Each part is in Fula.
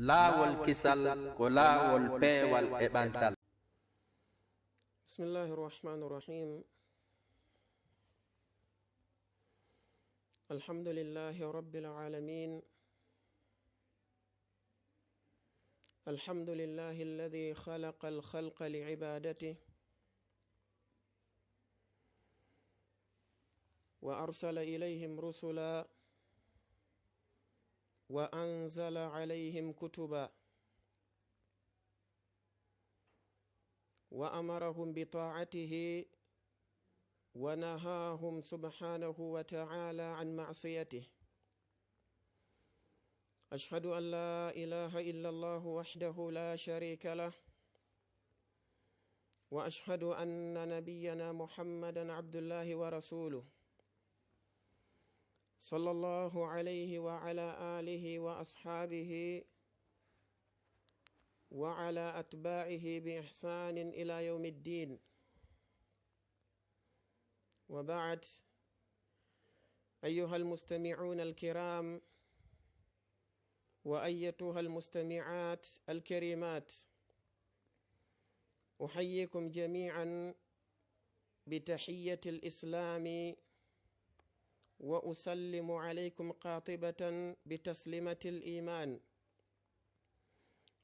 laawol kisal ko laawol peewal e ɓantal. Bismillahi rahmani rahim. Alhamdulillahi rabbil alamin. Alhamdulillahi alladhi khalaqa al-khalqa li'ibadatihi wa arsala ilayhim rusula wa anzala alayhim kutuba wa amarahum bi ta'atihi wa nahahum subhanahu wa ta'ala an ma'siyatihi. Ashhadu an la ilaha illa Allah wahdahu la sharika lah wa ashhadu anna nabiyyana Muhammadan abdullahi wa rasuluh sallallahu alayhi wa ala alihi wa ashabihi wa ala atba'ihi bi ihsanin ila yawmiddin. Wa ba'd, ayyuhal mustami'un al-kiram wa ayyatuhal mustami'at al-karimat, uhayyikum jami'an بتحية الإسلام وأسلم عليكم قاطبة بتسليمة الإيمان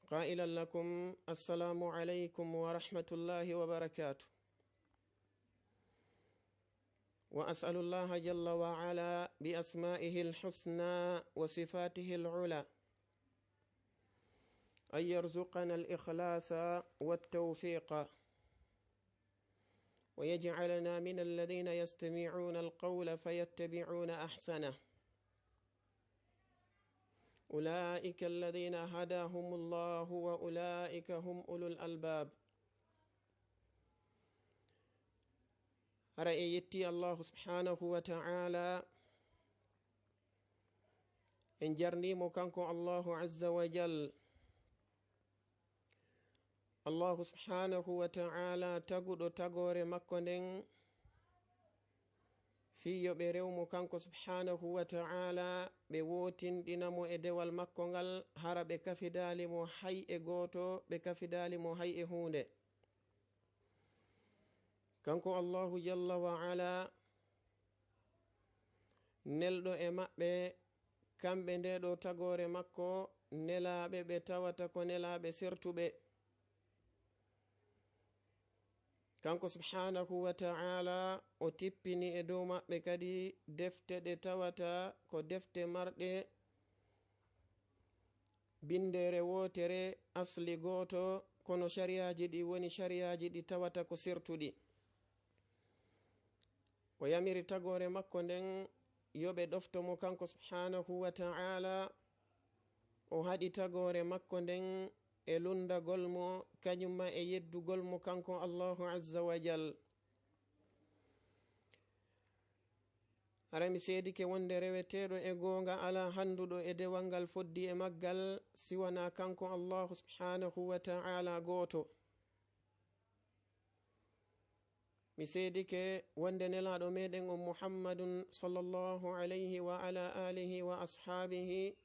قائلا لكم السلام عليكم ورحمة الله وبركاته. وأسأل الله جل وعلا بأسمائه الحسنى وصفاته العلى أن يرزقنا الإخلاص والتوفيق ويجعلنا من الذين يستمعون القول فيتبعون أحسنه. أولئك الذين هداهم الله وأولئك هم أولو الألباب. رأيتي الله سبحانه وتعالى إن جرني مكانكم الله عز وجل. Allah subhanahu wa ta'ala taguɗo tagore makko nden fiyo ɓe rewmo kanko subhanahu wa ta'ala ɓe wotinɗinamo e dewal makko ngal hara ɓe kafidalimo hay e goto, ɓe kafidalimo hay e hunde. Kanko Allahu jalla wa ala nelɗo e maɓɓe kamɓe ndeɗo tagore makko nelaɓe ɓe tawata ko nelaɓe sertuɓe. Kanko subhanahu wa ta'ala o tippini e dow maɓɓe kadi defte ɗe tawata ko defte marɗe bindere wotere asli goto, kono shariaji ɗi woni shariaji ɗi tawata ko sertuɗi. O yamiri tagore makko nden yoɓe ɗoftomo kanko subhanahu wa ta'ala. O haɗi tagore makko nden e lundagol mo kañumma e yeddugol mo kanko Allahu azza wa jal. Arami seedike wonde reweteɗo e gonga ala handuɗo e dewal ngal foddi e maggal siwana kanko Allahu subhanahu wa ta'ala goto. Mi seedike wonde nelaɗo meɗen on Muhammadun sallallahu alayhi wa ala alihi wa ashabihi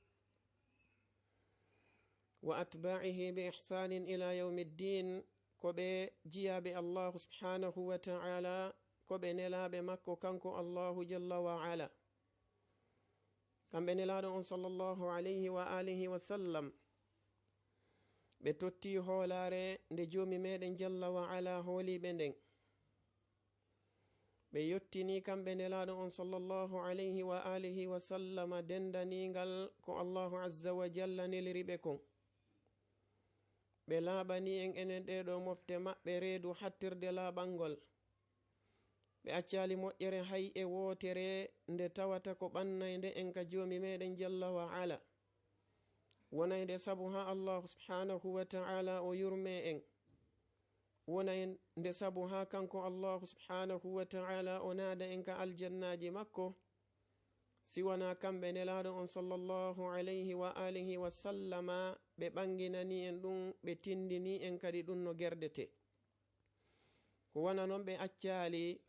wa atba'ihi bi ihsanin ila yawmiddin, ko ɓe jiyaɓe Allahu subhanahu wa ta'ala, ko ɓe nelaɓe makko kanko Allahu jalla wa ala. Kamɓe nelaɗo on sallallahu alayhi wa alihi wa sallam ɓe totti hoolare nde jomi meɗen jalla wa ala hooliɓe nden. ɓe yottini kamɓe nelaɗo on sallallahu alayhi wa alihi wa sallama dendanigal ko Allahu azza wa jalla neliriɓe kon. ɓe laaɓani en enen ɗeɗo mofte maɓɓe reedu hattirde laaɓangol. ɓe accali moƴƴere hay e wotere nde tawata ko ɓannayde en ka joomi meɗen jalla wa ala. wonayde sabu ha Allah subhanahu wa ta'ala o yurme en. wonayde sabu ha kanko Allah subhanahu wa ta'ala o naada en ka aljannaji makko. siwana kamɓe nelaɗo on sallallahu alayhi wa alihi wa sallama ɓe ɓanginani en ɗum, ɓe tindini en kadi ɗum no gerdete. ko wana noon ɓe accali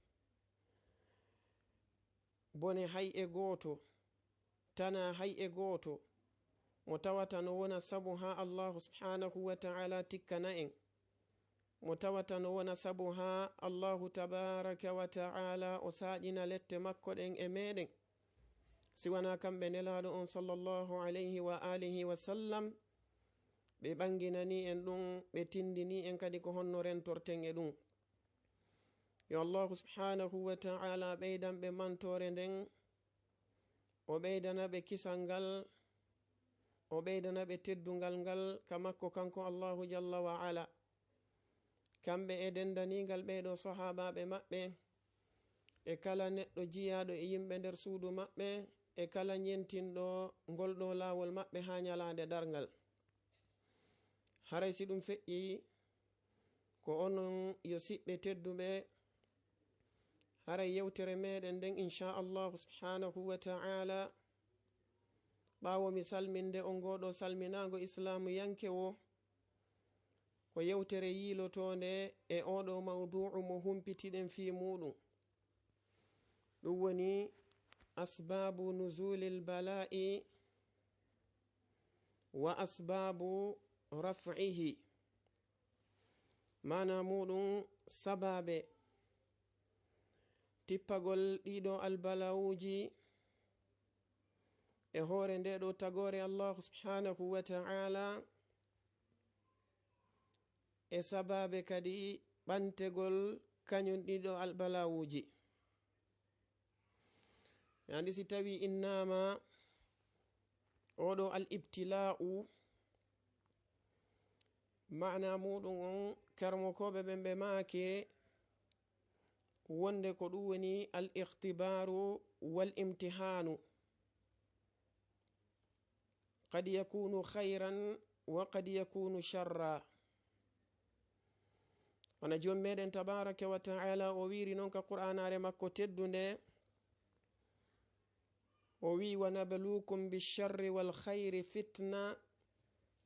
bone hay e goto, tana hay e goto, mo tawata no wona sabu ha allahu subhanahu wa ta'ala tikkana en, mo tawata no wona sabu ha allahu tabaraka wa ta'ala o saƴina lette makko ɗen e meɗen, siwana kamɓe nelaɗo on sallallahu alayhi wa alihi wa sallam ɓe ɓanginani en ɗum, ɓe tindini en kadi ko honno rentorten e ɗum. yo allahu subhanahu wa ta'ala ɓeydan ɓe mantore nden, o ɓeydana ɓe kisal ngal, o ɓeydana ɓe teddungal ngal ka makko kanko allahu jalla wa ala. kamɓe e dendanigal ɓeyɗo sahabaɓe maɓɓe, e kala neɗɗo jiyaɗo e yimɓe nder suudu maɓɓe, e kala ñentinɗo ngolɗo lawol maɓɓe ha ñalade dargal. haray si ɗum feƴƴi ko onon yo siɓɓe tedduɓe, haray yewtere meɗen nden inchallahu subhanahu wa ta'ala, ɓawo mi salminde on ngoɗo salminago islamu yankewo, ko yewtere yilotonde e oɗo mawdu'u mo humpitiɗen fi muɗum, ɗum woni asbabu nuzulil bala'i wa asbabu raf'ihi, mana muɗum sababe tippagol ɗiɗo albalawuji e hore nde ɗo tagore allahu subhanahu wa ta'ala, e sababe kadi ɓantegol kañum ɗiɗo albalawuji. andi si tawi innama oɗo al ibtila'u, ma'ana muɗum on karmokoɓe ɓen ɓe make wonde ko ɗum woni al ikhtibaru wal imtihanu, qad yakunu khayran wa qad yakunu sharra. wana jom meɗen tabaraka wa ta'ala o wiri non ka qur'anare makko teddunde, o wi wa nabluukum bisharri wal khayri fitna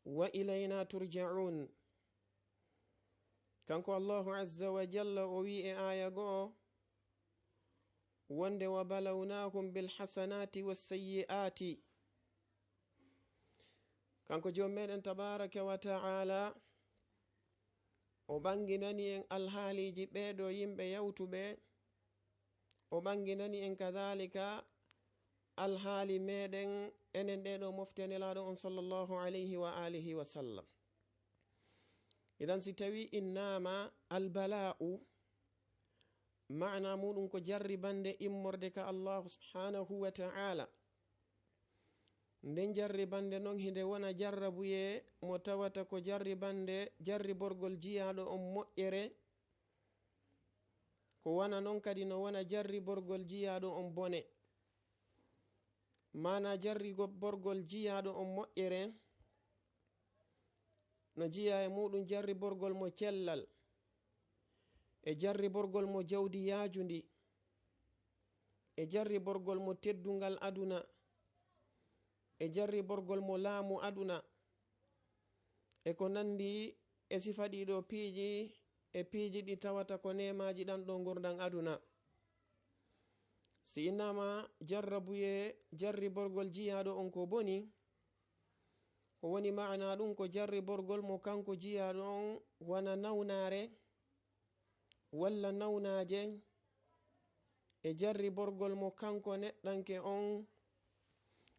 wa ilayna turja'un. kanko allahu azza wa jalla o wi e aya go'o wonde wa balawnahum bil hasanati was sayyi'ati. kanko jom meɗen tabaraka wa ta'ala o ɓanginani en alhaaliji ɓeɗo yimɓe yawtuɓe, o ɓanginani en kadhalika alhaali meɗen enen ɗeɗo moftenelaɗo on sallallahu alayhi wa alihi wa sallam. idan si tawi innama albala'u, ma'ana muɗum ko jarribande immorde ka allahu subhanahu wa ta'ala. nden jarribande non hinde wona jarrabuye mo tawata ko jarribande jarriborgol jiyaɗo on moƴƴere, ko wana non kadi no wona jarriborgol jiyaɗo on bone. mana jarriborgol jiyaɗo on moƴƴere no jiya e muɗum jarriborgol mo cellal, e jarriborgol mo jawdi yajundi, e jarriborgol mo teddungal aduna, e jarriborgol mo laamu aduna, e ko nandi e sifa ɗiɗo piiji, e piiji ɗi tawata ko nemaji ɗan ɗo gurdan aduna. si innama jarrabuye jarriborgol jiyaɗo on ko boni, ko woni ma'ana ɗum ko jarriborgol mo kanko jiyaɗo on wana nawnare walla nawnaje, e jarriborgol mo kanko neɗɗanke on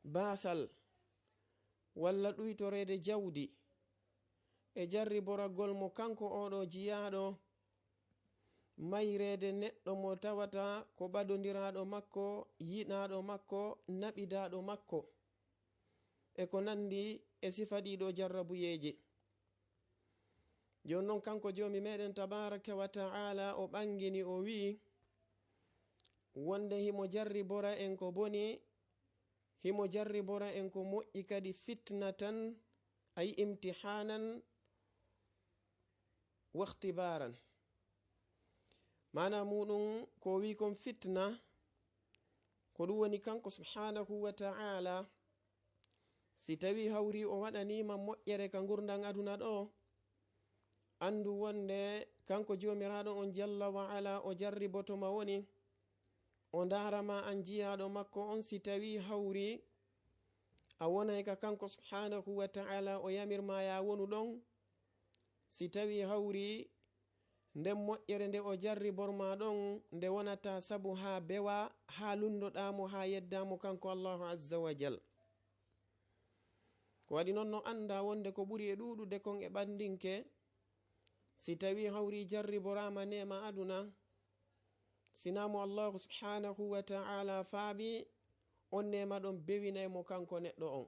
basal walla ɗuytorede jawdi, e jarriborgol mo kanko oɗo jiyaɗo mayrede neɗɗo mo tawata ko ɓadodiraɗo makko, yiɗaɗo makko, naɓidaɗo makko, e ko nandi e sifa ɗiɗo jarrabuyeje. jon non kanko jomi meɗen tabaraka wa ta'ala o ɓangini o wi wonde himo jarribora en ko boni, himo jarribora en ko moƴƴi kadi fitnatan ay imtihanan wa ikhtibaran. mana muɗum ko wi kon fitna, ko ɗum woni kanko subhanahu wa ta'ala si tawi hawri o waɗanima moƴƴere ka gurdan aduna ɗo, andu wonde kanko jomiraɗo on jalla wa ala o jarribotoma woni o darama an jiyaɗo makko on, si tawi hawri a wonay ka kanko subhanahu wa ta'ala o yamirma ya wonu ɗon si tawi hawri nden moƴƴere nde o jarri borma ɗon nde wonata sabu ha bewa ha lundoɗamo ha yeddamo kanko Allahu azza wa jal. ko waɗi noon no anda wonde ko ɓuri e ɗuɗude kon e ɓandinke si tawi hawri jarri borama nema aduna sinamo Allahu subhanahu wa ta'ala faabi on nema ɗon bewinaymo kanko neɗɗo on.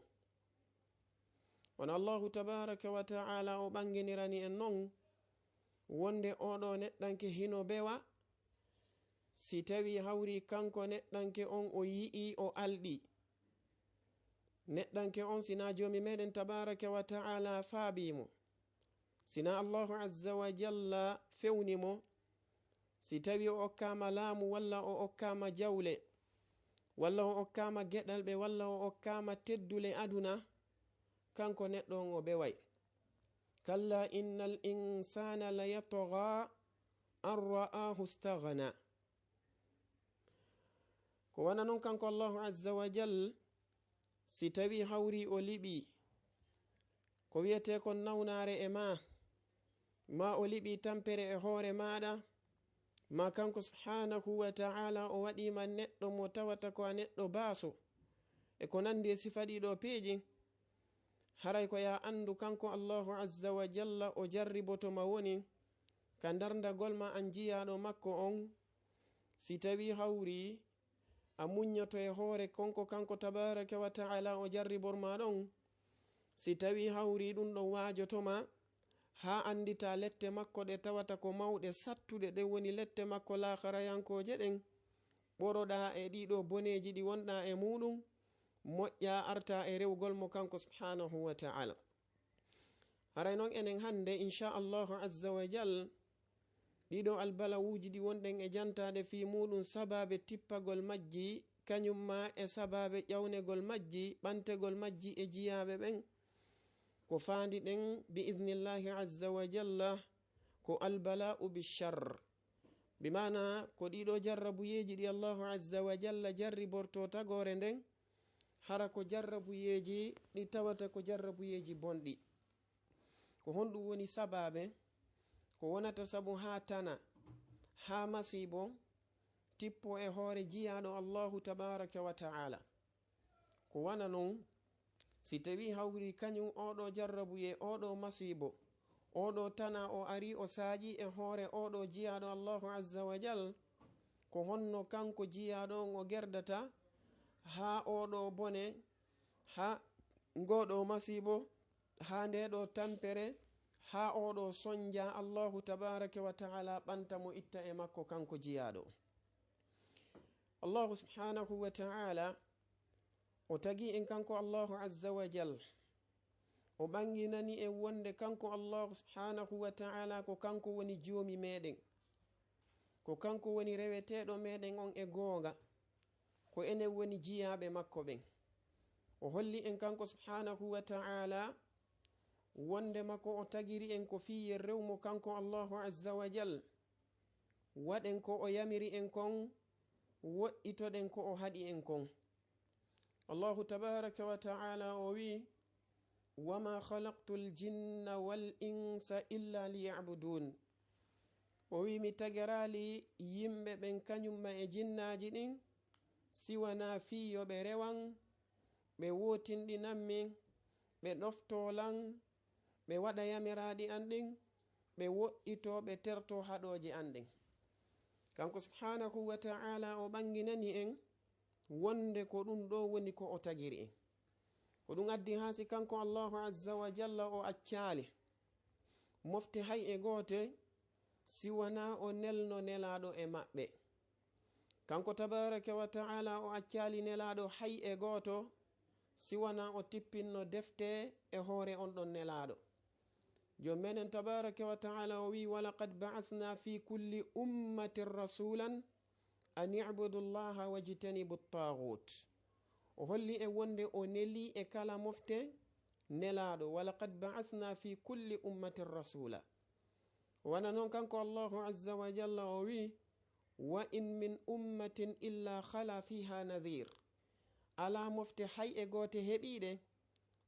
on Allahu tabaraka wa ta'ala o ɓanginirani en non wonde oɗo neɗɗanke hino bewa si tawi hawri kanko neɗɗanke on o yi'i o alɗi. neɗɗanke on sina jomi meɗen tabaraka wa ta'ala faabimo, sina Allahu azza wa jalla fewnimo, si tawi o okkama laamu walla o okkama jawle walla o okkama geɗalɓe walla o okkama teddule aduna, kanko neɗɗo on o beway. kalla innal insana la yatgha an ra'ahu staghna. ko wana non kanko Allahu azza wa jal si tawi hawri o liɓi ko wiyete kon nawnare e ma o liɓi tampere e hoore maɗa, ma kanko subhanahu wa ta'ala o waɗima neɗɗo mo tawata ko a neɗɗo baaso e ko nandi e sifa ɗiɗo piiji, haray ko ya andu kanko Allahu azza wa jalla o jarriboto ma woni ka dardagol ma an jiyaɗo makko on. si tawi hawri a muñoto e hoore konko kanko tabaraka wa ta'ala o jarriborma ɗon, si tawi hawri ɗum ɗon wajotoma ha andita lette makko ɗe tawata ko mawɗe sattuɗe ɗe woni lette makko laharayankoje ɗen, ɓoroɗa e ɗiɗo boneji ɗi wonɗa e muɗum, moƴƴa arta e rewgol mo kanko subhanahu wa ta'ala. haray noon enen hande Incha'Allahu azza wa jal ɗiɗo albalawuji ɗi wonɗen e jantade fi muɗum sababe tippagol majji kañumma e sababe ƴawnegol majji ɓantegol majji e jiyaɓe ɓen, ko fandi ɗen bi idnillahi azza wa jalla ko albala'u bishar, bimana ko ɗiɗo jarrabuyeji ɗi Allahu azza wa jalla jarri borto tagore nden hara ko jarrabuyeji ɗi tawata ko jarrabuyeji bonɗi. ko honɗum woni sababe ko wonata sabu ha tana ha masibo tippo e hoore jiyaɗo Allahu tabaraka wa ta'ala. ko wana non si tawi hawri kañum oɗo jarrabuye oɗo masibo oɗo tana o ari o saaƴi e hoore oɗo jiyaɗo Allahu azza wa jal, ko honno kanko jiyaɗo on o gerdata ha oɗo bone, ha ngoɗo masibo, ha ndeɗo tampere, ha oɗo sonja Allahu tabaraka wa ta'ala ɓanta mo itta e makko kanko jiyaɗo. Allahu subhanahu wa ta'ala o tagi en kanko Allahu azza wa jal, o ɓanginani en wonde kanko Allahu subhanahu wa ta'ala ko kanko woni joomi meɗen, ko kanko woni reweteɗo meɗen on e goonga, ko enen woni jiyaɓe makko ɓen. o holli en kanko subhanahu wa ta'ala wonde makko o tagiri en ko fiye rewmo kanko Allahu azza wa jal, waɗen ko o yamiri en kon, woɗɗitoɗen ko o haɗi en kon. Allahu tabaraka wa ta'ala o wi wama khalaqtu ljinna wal insa illa liya'budun. o wi mi tagerali yimɓe ɓen kañumma e jinnaji ɗin siwana fiyo ɓe rewan, ɓe wotinɗinanmi, ɓe ɗoftolan, ɓe waɗa yamiraɗi an ɗin, ɓe woɗɗito ɓe terto haɗoji an ɗin. kanko subhanahu wa ta'ala o ɓanginani en wonde ko ɗum ɗo woni ko o tagiri en, ko ɗum addi hasi kanko Allahu azza wa jalla o accali mofte hay e gote siwana o nelno nelaɗo e maɓɓe. kanko tabaraka wa ta'ala o accali nelaɗo hay e goto siwana o tippinno defte e hoore on ɗon nelaɗo. jom menen tabaraka wa ta'ala o wi walaqad ba'athna fi kulli ummatin rasulan an i'budu llaha wajtanibu at-taghut. o holli e wonde o neli e kala mofte nelaɗo, walaqad ba'athna fi kulli ummatin rasula. wana noon kanko Allahu azza wa jalla o wi wa in min ummatin illa khala fiha nadhir. ala mofte hay e goote heɓiɗe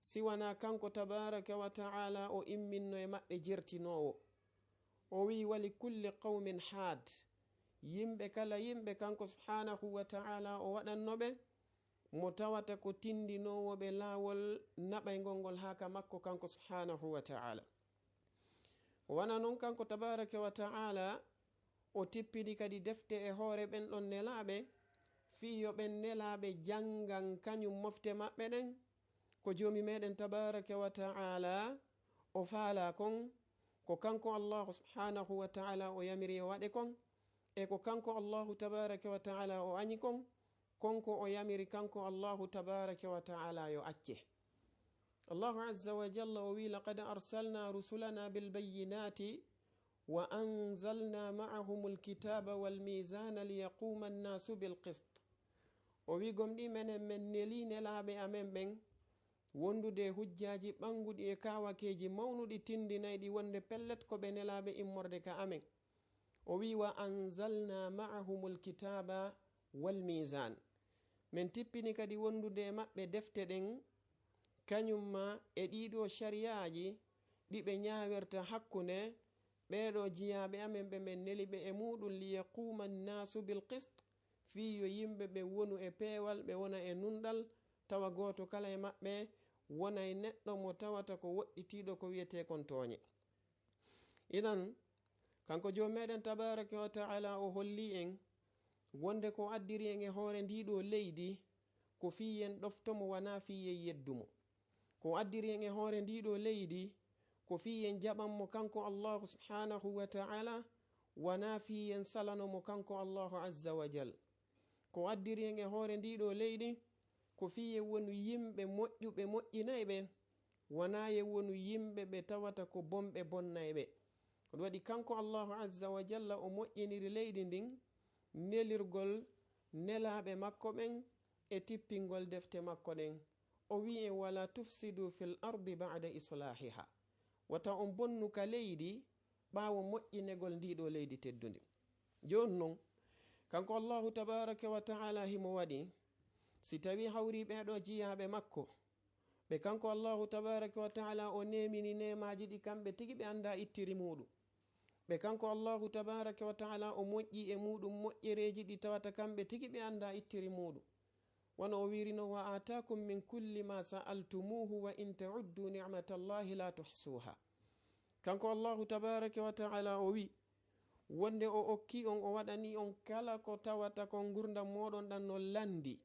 siwana kanko tabaraka wa ta'ala o imminno e maɓɓe jertinowo. O wi wali kulli qawmin haad, yimɓe kala yimɓe kanko subhanahu wa ta'ala o waɗannoɓe mo tawata ko tindinowo ɓe laawol naɓaygol ngol haka makko kanko subhanahu wa ta'ala. Wana non kanko tabaraka wa ta'ala o tippini kadi defte e hoore ɓen ɗon nelaɓe fiyo ɓen nelaɓe jangan kañum mofte maɓɓe ɗen ko jomi meɗen tabaraka wa ta'ala o faala kon, ko kanko Allah subhanahu wa ta'ala o yamiri o waɗe kon, e ko kanko Allah tabaraka wa ta'ala o añi kon, konko o yamiri kanko Allah tabaraka wa ta'ala yo acce. الله عز وجل وي لقد أرسلنا رسلنا بالبينات وأنزلنا معهم الكتاب والميزان ليقوم الناس بالقسط. وي قمدي من نلين لابي أمين بين wondude hujjaji ɓangudi e kawakeji mawnuɗi tindinayɗi wonde pellet ko ɓe nelaɓe immorde ka amen. O wi wa anzalna ma'ahumul kitaba wal mizan, min tippini kadi wondude e maɓɓe defte ɗen kañum ma e ɗiɗo shariyaji ɗiɓe ñawirta hakkunde ɓeɗo jiyaɓe amen ɓe min neliɓe e muɗum liyaquma nnasu bil qist, fiyo yimɓe ɓe wonu e peewal, ɓe wona e nunɗal, tawa goto kala e maɓɓe wona e neɗɗo mo tawata ko woɗɗitiɗo ko wiyete kon tooñe. Idan kanko jom meɗen tabaraka wa ta'ala o holli en wonde ko addiri en e hoore ndiɗo leydi ko fiyen ɗoftomo wana fiyen yeddumo, ko addiri en e hoore ndiɗo leydi ko fiyen jaɓanmo kanko Allah subhanahu wa ta'ala wana fiyen salanomo kanko Allah azza wa jal. Ko addiri en e hoore ndiɗo leydi ko fiye wonu yimɓe moƴƴuɓe moƴƴinayɓe wana ye wonu yimɓe ɓe tawata ko bomɓe bonnayɓe. Ko waɗi kanko Allah azza wa jalla o moƴƴiniri leydi ndin nelirgol nelaɓe makko ɓen e tippingol defte makko ɗen. O wi en wala tufsidu fil ardi ba'da islahiha, wata on bonnu ka leydi ɓawo moƴƴinegol ndiɗo leydi teddudi. Joni non kanko Allahu tabaraka wa ta'ala himo waɗi si tawi hawri ɓeɗo jiyaɓe makko ɓe kanko Allahu tabaraka wa ta'ala o nemini nemaji ɗi kamɓe tigi ɓe anda ittiri muɗum, ɓe kanko Allahu tabaraka wa ta'ala o moƴƴi e muɗum moƴƴereji ɗi tawata kamɓe tigi ɓe anda ittiri muɗum. Wono o wirino wa atakum min kulli ma sa'altumuhu wa in ta'uddu ni'matallahi la tuhsuha. Kanko Allahu tabaraka wa ta'ala o wi wonde o okki on o waɗani on kala ko tawata kon gurdam moɗon ɗan no landi,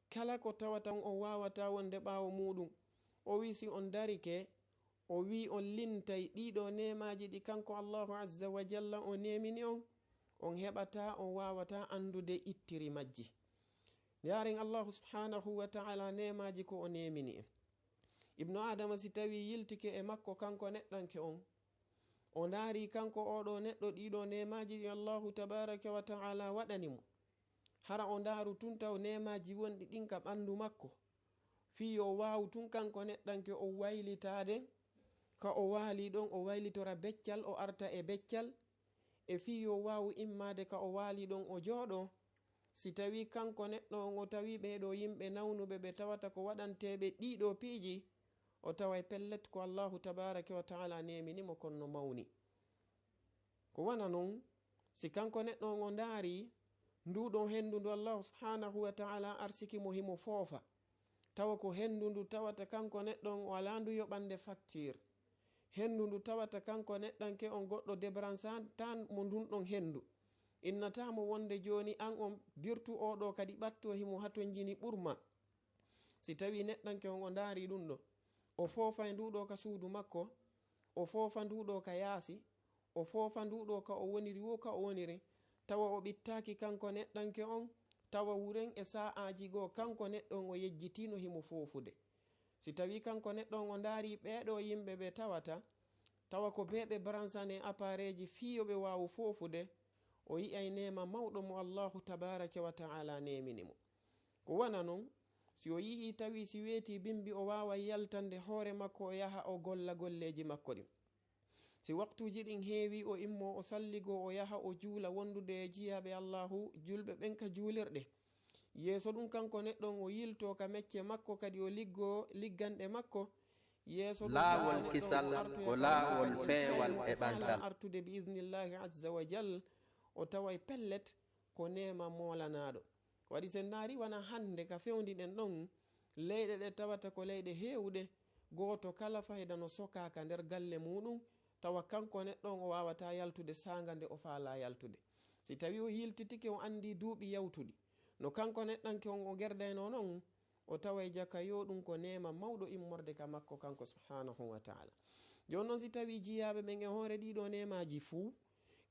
kala ko tawata on wawata wonde ɓawo muɗum. O wi si on darike o wi on lintay ɗiɗo nemaji ɗi kanko Allahu azza wa jalla o nemini on heɓata, on wawata andude ittiri majji. Yaren Allahu subhanahu wa ta'ala nemaji ko o nemini en. Ibnu Adama si tawi yiltike e makko kanko neɗɗanke o ndaari kanko oɗo neɗɗo ɗiɗo nemaji ɗi Allahu tabaraka wa ta'ala waɗanimo, hara o ndaaru tun taw nemaji wonɗi ɗin ka ɓandu makko, fiyo wawu tun kanko neɗɗanke o waylitade ka o waali ɗon o waylitora beccal, o arta e beccal, e fiyo wawu immade ka o waali ɗon o jooɗo. Si tawi kanko neɗɗo o tawi ɓeɗo yimɓe nawnuɓe ɓe tawata ko waɗanteɓe ɗiɗo piiji, o taway pellet ko Allahu tabaraka wa ta'ala neminimo konno mawni. Ko wana non si kanko neɗɗo o ndaari nduɗo hendu ndu Allah subhanahu wa ta'ala arsiki mo himo foofa, tawa ko hendu ndu tawata kanko neɗɗo o ala ndu yoɓande facture, hendu ndu tawata kanko neɗɗanke on goɗɗo débranchant tan mo ndunɗon hendu, innatamo wonde joni an on dirtu oɗo kadi ɓatto himo hato jini ɓurma. Si tawi neɗɗanke on o ndaari ɗum ɗo, o foofa e nduɗo ka suudu makko, o foofa nduɗo ka yaasi, o foofa nduɗo ka o woniri wo ka o woniri, tawa o ɓittaki kanko neɗɗanke on, tawa wuren e sa'aji goo kanko neɗɗon o yejjitino himo foofude. Si tawi kanko neɗɗon o ndaari ɓeɗo yimɓe ɓe tawata tawa ko beɓe branchane appareji fiyoɓe wawu foofude, o yi'ay nema mawɗo mo Allahu tabaraka wa ta'ala neminimo. Ko wana non si o yi'i tawi si weeti bimbi o wawa yaltande hoore makko o yaha o golla golleji makko ɗin. Si waktuji ɗin heewi o immo o salligo o yaha o juula wondude e jiyaɓe Allahu julɓe ɓen ka juulirɗe. yeso ɗum kanko neɗɗon o yilto ka mecce makko kadi o ligganɗe makko yeso ɗum laawol kisal ko laawol peewal e ɓantal artude bi idnillahi azza wa jal o taway pellet ko nema molanaɗo waɗi sen naari wana hande ka fewdiɗen ɗon leyɗe ɗe tawata ko leyɗe hewɗe goto kala fayda no sokaka nder galle muɗum tawa kanko neɗɗon o wawata yaltude saga nde o faala yaltude si tawi o yiltitike o andi duuɓi yawtuɗi no kanko neɗɗanke on o gerdayno non o taway jaka yo ɗum ko nema mawɗo immorde ka makko kanko subhanahu wa ta'ala joni noon si tawi jiyaɓe ɓen e hoore ɗiɗo nemaji fuu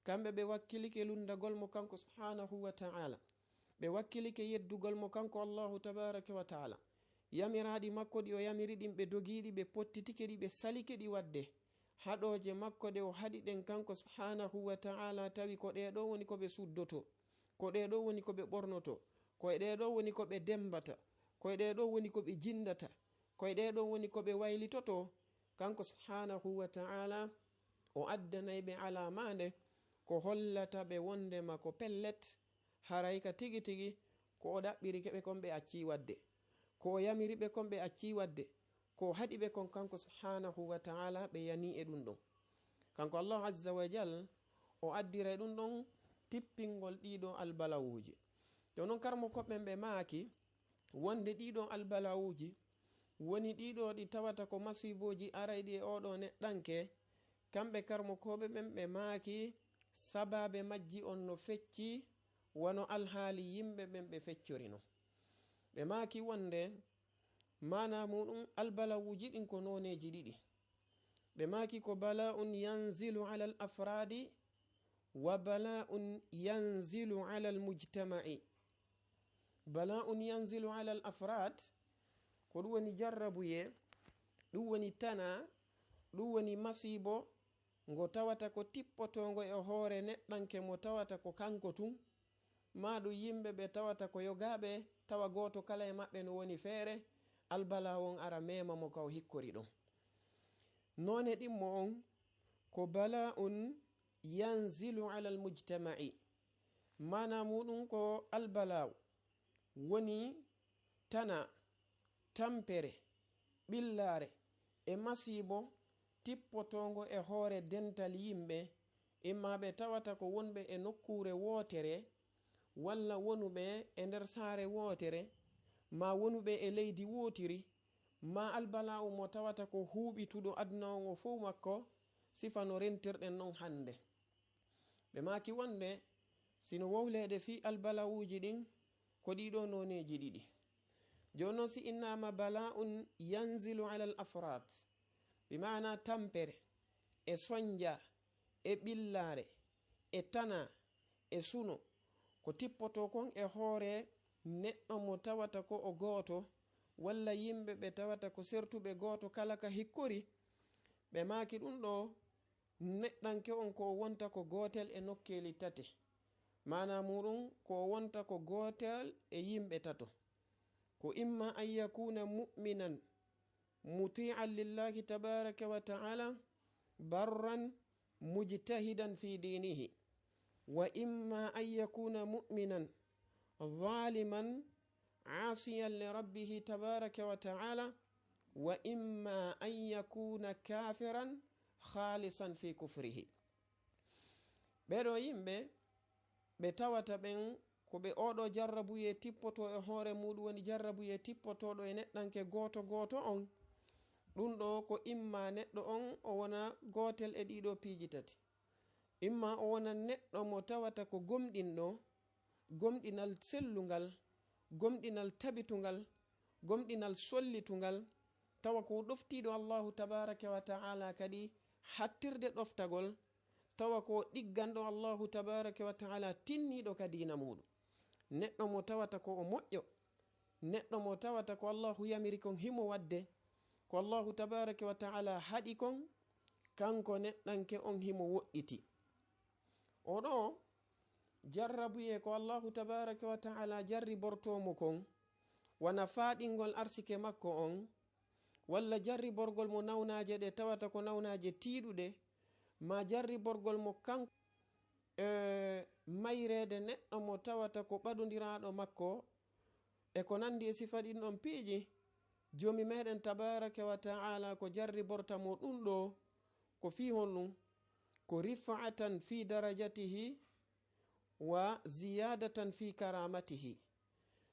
kamɓe ɓe wakkilike lundagol mo kanko subhanahu wa ta'ala ɓe wakkilike yeddugol mo kanko allahu tabaraka wa ta'ala yamiraɗi makko ɗi o yamiri ɗin ɓe dogiɗi ɓe pottitike ɗi ɓe salike ɗi wadde haɗoje makko ɗe o haɗi ɗen kanko subhanahu wa ta'ala tawi ko ɗeɗo woni ko ɓe suddoto ko ɗeɗo woni ko ɓe ɓornoto koye ɗeɗo woni ko ɓe dembata koye ɗeɗo woni ko ɓe jindata koye ɗeɗo woni ko ɓe waylitoto kanko subhanahu wa ta'ala o addanay ɓe alamande ko hollata ɓe wondema ko pellet haray ka tigi tigi ko o ɗaɓɓiri keɓe kon ɓe acci wadde ko o yamiri ɓe kon ɓe acci wadde ko haɗi ɓe kon kanko subhanahu wa ta'ala ɓe yani e ɗum ɗon kanko allah azza wa jal o addira ɗum ɗon tippingol ɗiɗo albalawuji to non karmo koɓɓen ɓe maaki wonde ɗiɗo albalawuji woni ɗiɗo ɗi tawata ko masiboji arayɗi e oɗo neɗɗanke kamɓe karmo koɓe ɓen ɓe maaki sababe majji on no fecci wano alhaali yimɓe ɓen ɓe feccorino ɓe maaki wonde mana muɗum albalawuji ɗin ko noneji ɗiɗi ɓe maaki ko bala'un yanzilu ala al afradi wa bala'un yanzilu ala al mujtama'i bala'un yanzilu ala al afrad ko ɗum woni jarrabuye ɗum woni tana ɗum woni masibo ngo tawata ko tippotongo e hoore neɗɗanke mo tawata ko kanko tun ma ɗum yimɓe ɓe tawata ko yogaɓe tawa goto kala e maɓɓe no woni feere albala on ara mema mo ka o hikkori ɗon none ɗimmo on ko bala'un yanzilu ala al mujtama'i mana muɗum ko albalaw woni tana tampere ɓillare e masibo tippotongo e hoore dental yimɓe imma ɓe tawata ko wonɓe e nokkure wotere walla wonuɓe e nder saare wotere ma wonuɓe e leydi wotiri ma albala'u mo tawata ko huuɓituɗo aduna on o fo makko sifa no rentirɗen non hande ɓe maki wonde sino wowlede fi albalawuji ɗin ko ɗiɗo noneji ɗiɗi joni noon si innama bala'un yanzilu ala al afrad bimana tampere e sonja e ɓillare e tana e suno ko tippoto kon e hoore neɗɗo mo tawata ko o goto walla yimɓe ɓe tawata ko sertuɓe goto kala ka hikkori ɓe maki ɗum ɗo neɗɗanke on ko wonta ko gotel e nokkeli tate mana muɗum ko wonta ko gotel e yimɓe tato ko imma an yakuna mu'minan muti'an lillahi tabaraka wa ta'ala barran mujtahidan fi dinihi wa imma an yakuna mu'minan zaliman asiyan li rabbihi tabaraka wa ta'ala wa imma an yakuna kafiran khalisan fi kufrihi ɓeɗo yimɓe ɓe tawata ɓen ko ɓe oɗo jarrabuye tippoto e hoore muɗum woni jarrabuye tippotoɗo e neɗɗanke goto goto on ɗum ɗo ko imma neɗɗo on o wona gotel e ɗiɗo piiji tati imma o wona neɗɗo mo tawata ko gomɗinɗo gomɗinal sellungal gomɗinal tabitungal gomɗinal sollitugal tawa ko ɗoftiɗo allahu tabaraka wa ta'ala kadi hattirde ɗoftagol tawa ko ɗigganɗo allahu tabaraka wa ta'ala tinniɗo ka dina muɗum neɗɗo mo tawata ko o moƴƴo neɗɗo mo tawata ko allahu yamiri kon himo wadde ko allahu tabaraka wa ta'ala haɗi kon kanko neɗɗanke on himo woɗɗiti oɗo jarrabuye ko allahu tabaraka wa ta'ala jarri bortomo kon wana faɗingol arsike makko on walla jarri borgol mo nawnaje ɗe tawata ko nawnaje tiiɗuɗe ma jarri borgol mo kanko mayrede neɗɗo mo tawata ko ɓadodiraɗo makko e ko nandi e sifa ɗin ɗon piiji jomi meɗen tabaraka wa ta'ala ko jarri bortamo ɗum ɗo ko fi hon ɗum ko rifa'atan fi darajatihi wa ziyadatan fi karamatihi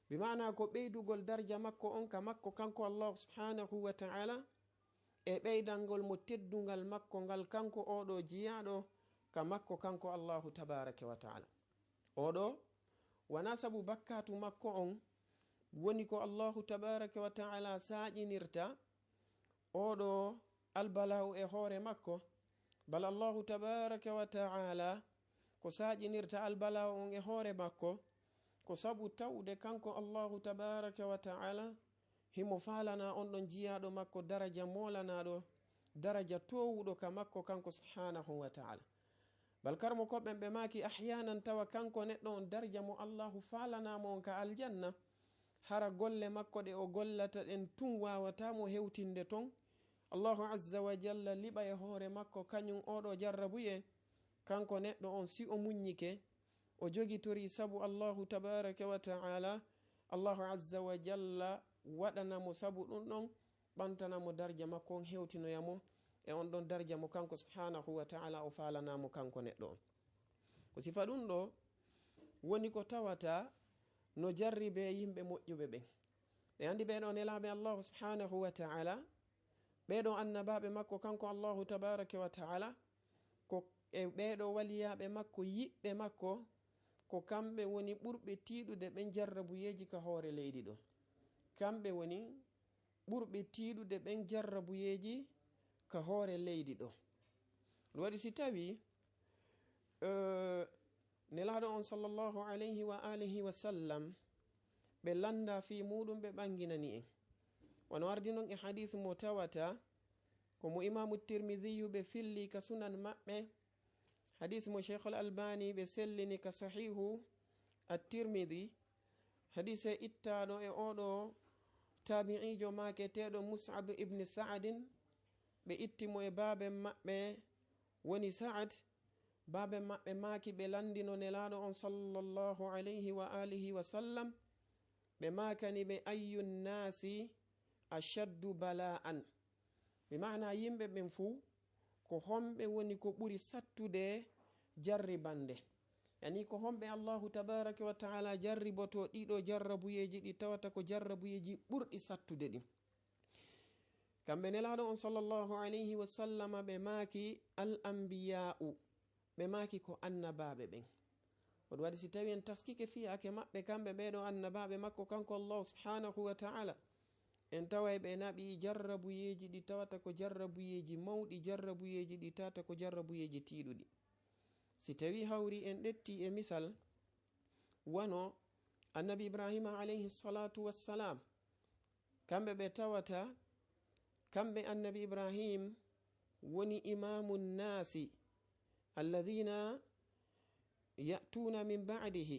bimana ko ɓeydugol darja makko on ka makko kanko Allah subhanahu wa ta'ala e ɓeydangol mo teddungal makko ngal kanko oɗo jiyaɗo ka makko kanko Allahu tabaraka wa ta'ala oɗo wana sabu bakkatu makko on woni ko Allahu tabaraka wa ta'ala saƴinirta oɗo albalau e hoore makko bal Allahu tabaraka wa ta'ala ko saƴinirta albalau on e hoore makko ko sabu tawde kanko Allahu tabaraka wa ta'ala himo falana on ɗon jiyaɗo makko daraja molanaɗo daraja towuɗo ka makko kanko subhanahu wa ta'ala bal karmo koɓɓen ɓe maki ahyanan tawa kanko neɗɗo on daraja mo Allahu falanamo on ka aljanna hara golle makko ɗe o gollata ɗen tun wawatamo hewtinde ton Allahu azza wa jalla liɓa e hoore makko kañum oɗo jarrabuye kanko neɗɗo on si o muññike o jogitori sabu Allahu tabaraka wa ta'ala Allahu azza wa jalla waɗanamo sabu ɗum ɗon ɓantanamo darja makko on hewtinoyamo e on ɗon darja mo kanko subhanahu wa ta'ala o falanamo kanko neɗɗo on ko sifa ɗum ɗo woni ko tawata no jarribe yimɓe moƴƴuɓe ɓen ɓe andi ɓeɗo nelaɓe Allahu subhanahu wa ta'ala ɓeɗo annabaɓe makko kanko Allahu tabaraka wa ta'ala ko e ɓeɗo waliyaɓe makko yiɓɓe makko ko kamɓe woni ɓurɓe tiiɗude ɓen jarrabuyeji ka hoore leydi ɗo kamɓe woni ɓurɓe tiiɗude ɓen jarrabuyeji ka hoore leydi ɗo ɗum waɗi si tawi nelaɗo on sallallahu alayhi wa alihi wa sallam ɓe landa fi muɗum ɓe ɓanginani en wono ardi non e hadith mo tawata ko mo imamu tirmidhiyu ɓe filli ka sunan maɓɓe hadith mo Sheikh al-Albani ɓe sellini ka sahihu at-Tirmidhi hadith e ittaɗo e oɗo tabi'ijo maketeɗo Mus'ab ibn Sa'adin ɓe ittimo e baben maɓɓe woni Sa'ad baben maɓɓe maki ɓe landino nelaɗo on sallallahu alayhi wa alihi wa sallam ɓe makani ɓe ayyun nasi ashaddu bala'an bi ma'ana yimɓe ɓen fuu ko homɓe woni ko ɓuri sattude jarribande yani ko homɓe Allahu tabaraka wa ta'ala jarriboto ɗiɗo jarrabuyeji ɗi tawata ko jarrabuyeji ɓurɗi sattude ɗi kamɓe nelaɗo on sallallahu alayhi wa sallama ɓe maki al anbiya'u ɓe maki ko annabaɓe ɓen oɗo waɗi si tawi en taskike fiyake maɓɓe kamɓe ɓeɗo annabaɓe makko kanko Allah subhanahu wa ta'ala en taway ɓe naɓi jarrabuyeji ɗi tawata ko jarrabuyeji mawɗi jarrabuyeji ɗi tata ko jarrabuyeji tiiɗuɗi si tawi hawri en ɗetti e misal wano annabi Ibrahima alayhi salatu wassalam kamɓe ɓe tawata kamɓe annabi Ibrahim woni imamu nnasi alladhina ya'tuna min ba'dihi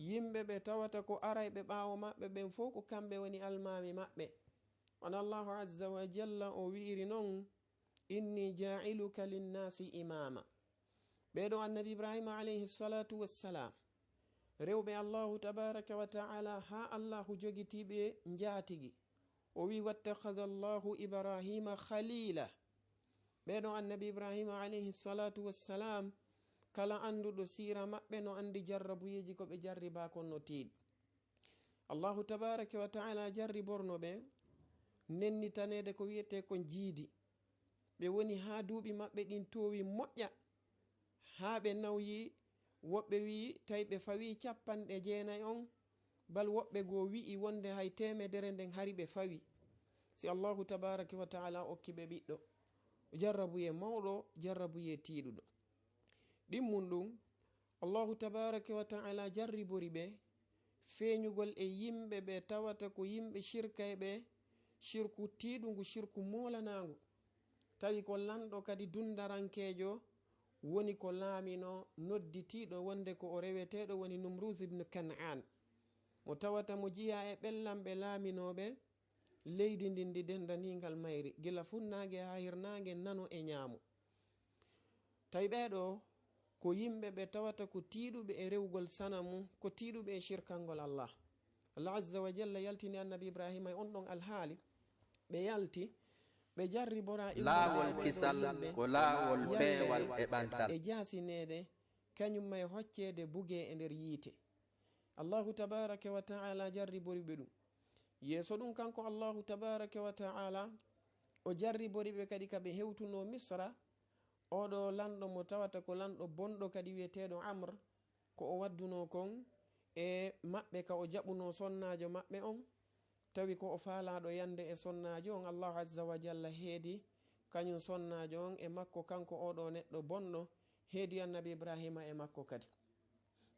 yimɓe ɓe tawata ko arayɓe ɓawo maɓɓe ɓen fof ko kamɓe woni almami maɓɓe on Allahu azza wa jalla o wi'iri non inni ja'iluka linnasi imama ɓeɗo annabi Ibrahima alayhi salatu wassalam rewɓe Allahu tabaraka wa ta'ala ha Allahu jogitiɓe njatigi o wi wattakhadha Allahu Ibrahima khalila ɓeɗo annabi Ibrahima alayhi salatu wassalam kala anduɗo sira maɓɓe no andi jarrabuyeji ko ɓe jarriba kon no tiiɗi Allahu tabaraka wa ta'ala jarriborno ɓe nennitanede ko wiyete ko jiidi ɓe woni ha duuɓi maɓɓe ɗin towi moƴƴa ha ɓe nawyi woɓɓe wi tawi ɓe fawi 90 on bal woɓɓe go wi'i wonde hay 100 nden hari ɓe fawi si Allahu tabaraka wa ta'ala okki ɓe ɓiɗɗo jarrabuye mawɗo jarrabuye tiiɗuɗo ɗimmum ɗum Allahu tabaraka wa ta'ala jarribori ɓe feeñugol e yimɓe ɓe tawata ko yimɓe shirkay ɓe shirku tiiɗugu shirku molanagu tawi ko lanɗo kadi dundarankejo woni ko laamino nodditiɗo wonde ko o reweteɗo woni Numruz ibn Kan'an mo tawata mo jiya e ɓellamɓe laaminoɓe leydi ndindi dendanigal mayri gila funnage ha hirnage nano e ñaamo tawi ɓeɗo ko yimɓe ɓe tawata ko tiiɗuɓe e rewgol sanamu ko tiiɗuɓe e shirkangol Allah Allah azza wa jalla yaltini annabi ibrahima e on ɗon alhaali ɓe yalti ɓe jarribora laawol kisal ko laawol peewal e ɓantal e jasinede kañum may hoccede buge e nder yiite. Allahu tabaraka wa ta'ala jarribori ɓe ɗum. Yeeso ɗum kanko Allahu tabaraka wa ta'ala o jarribori ɓe kadi kaɓe hewtuno misra, oɗo lanɗo mo tawata ko lanɗo bonɗo kadi wiyeteɗo Amr, ko o wadduno kon e maɓɓe ka o jaɓuno sonnajo maɓɓe on, tawi ko o faalaɗo yande e sonnajo on. Allahu azza wa jalla heedi kañum sonnajo on e makko kanko oɗo neɗɗo bonɗo, heedi annabi ibrahima e makko kadi.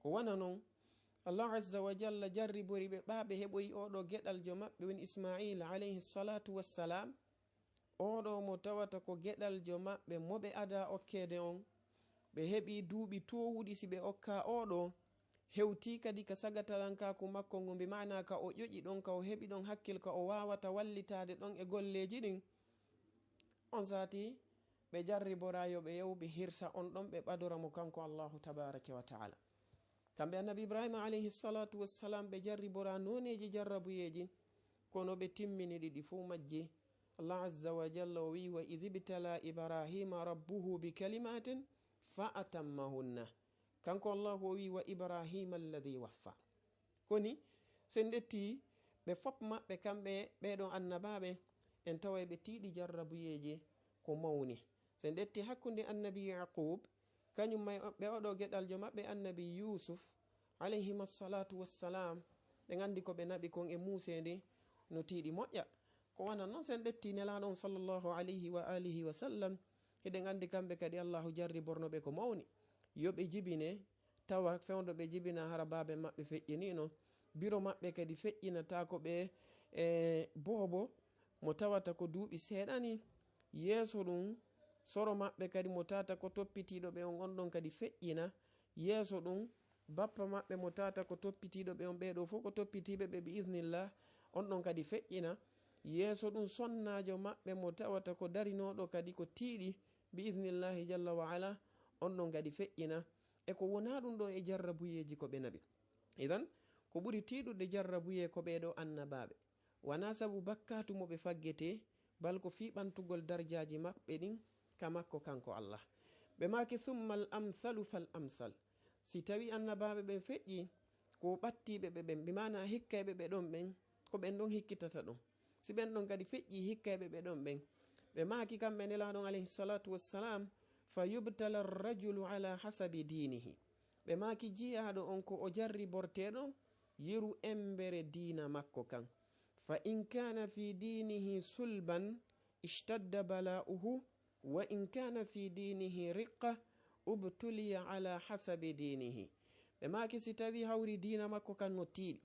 Ko wana non Allah azza wa jalla jarribori ɓe ɓaɓe heɓoyi oɗo geɗaljo maɓɓe woni Ismail alayhi salatu wassalam, oɗo mo tawata ko geɗaljo maɓɓe moɓe ada okkede on. Ɓe heɓi duuɓi towuɗi si ɓe okka oɗo, hewti kadi ka sagatalankaku makko ngu, mbi mana ka o ƴoƴi ɗon, ka o heɓi ɗon hakkil, ka o wawata wallitade ɗon e golleji ɗin. On sati ɓe jarriborayo ɓe yew ɓe hirsa on ɗon ɓe ɓadora mo kanko Allahu tabaraka wa ta'ala. Kamɓe annabi ibrahima alayhi salatu wassalam ɓe jarribora noneji jarrabuyeji, kono ɓe timmini ɗiɗi fu majji. Allah azza wa jalla o wi wa idh ibtala ibrahima rabbuhu bi kalimatin fa atammahunna. Kanko Allahu o wi wa ibrahima alladhi waffa. Koni sen detti ɓe fop maɓɓe kamɓe ɓeɗon annabaɓe en taway ɓe tiiɗi jarrabuyeji ko mawni. Sen detti hakkunde annabi Yaqub kañum may ɓe oɗo geɗaljo maɓɓe annabi Yusuf alayhi salatu wassalam, ɓe gandi ko ɓe naɓi kon e musedi no tiiɗi moƴƴa. Ko wana noon sen detti nelaɗon sallallahu alayhi wa alihi wa sallam, heɗen andi kamɓe kadi Allahu jarriborno ɓe ko mawni. Yoɓe jibine tawa fewdo ɓe jibina hara babe maɓɓe feƴƴinino, biro maɓɓe kadi feƴƴinata ko ɓe bobo mo tawata ko duuɓi seeɗani. Yeeso ɗum soro maɓɓe kadi mo tata ko toppitiɗo ɓe on ɗon kadi feƴƴina. Yeeso ɗum bappa maɓɓe mo tata ko toppitiɗo ɓe on, ɓeɗo fof ko toppitiɓe ɓe bi idhnillah, on ɗon kadi feƴƴina. Yeeso ɗum sonnajo maɓɓe mo tawata ko darinoɗo kadi ko tiiɗi bi idhnillahi jalla wa ala, on ɗon kadi feƴƴina. E ko wona ɗum ɗo e jarrabuyeji ko ɓe naɓi. Idan ko ɓuri tiiɗude jarrabuye ko ɓeɗo annabaɓe, wana sabu bakkatu mo ɓe faggete, bal ko fiɓantugol darjaji maɓɓe ɗin ka makko kanko Allah. Ɓe maki thumma al amsalu fal amsal. Si tawi annabaɓe ɓen feƴƴi ko ɓattiɓe ɓe ɓen, bimana hikkayɓe ɓe ɗon ɓen ko ɓen ɗon hikkitata ɗon. Si ɓen ɗon kadi feƴƴi hikkayɓe ɓe ɗon ɓen, ɓe maki kamɓe nelaɗon alayhi salatu wassalam fa yubtala arrajulu ala hasabi dinihi. Ɓe maki jiyaɗo on ko o jarriborteɗo yeru embere dina makko kan. Fa in kana fi dinihi sulban ishtadda bala'uhu wa in kana fi dinihi riqqa ubtuliya ala hasabi dinihi. Ɓe maki si tawi hawri dina makko kan no tiiɗi,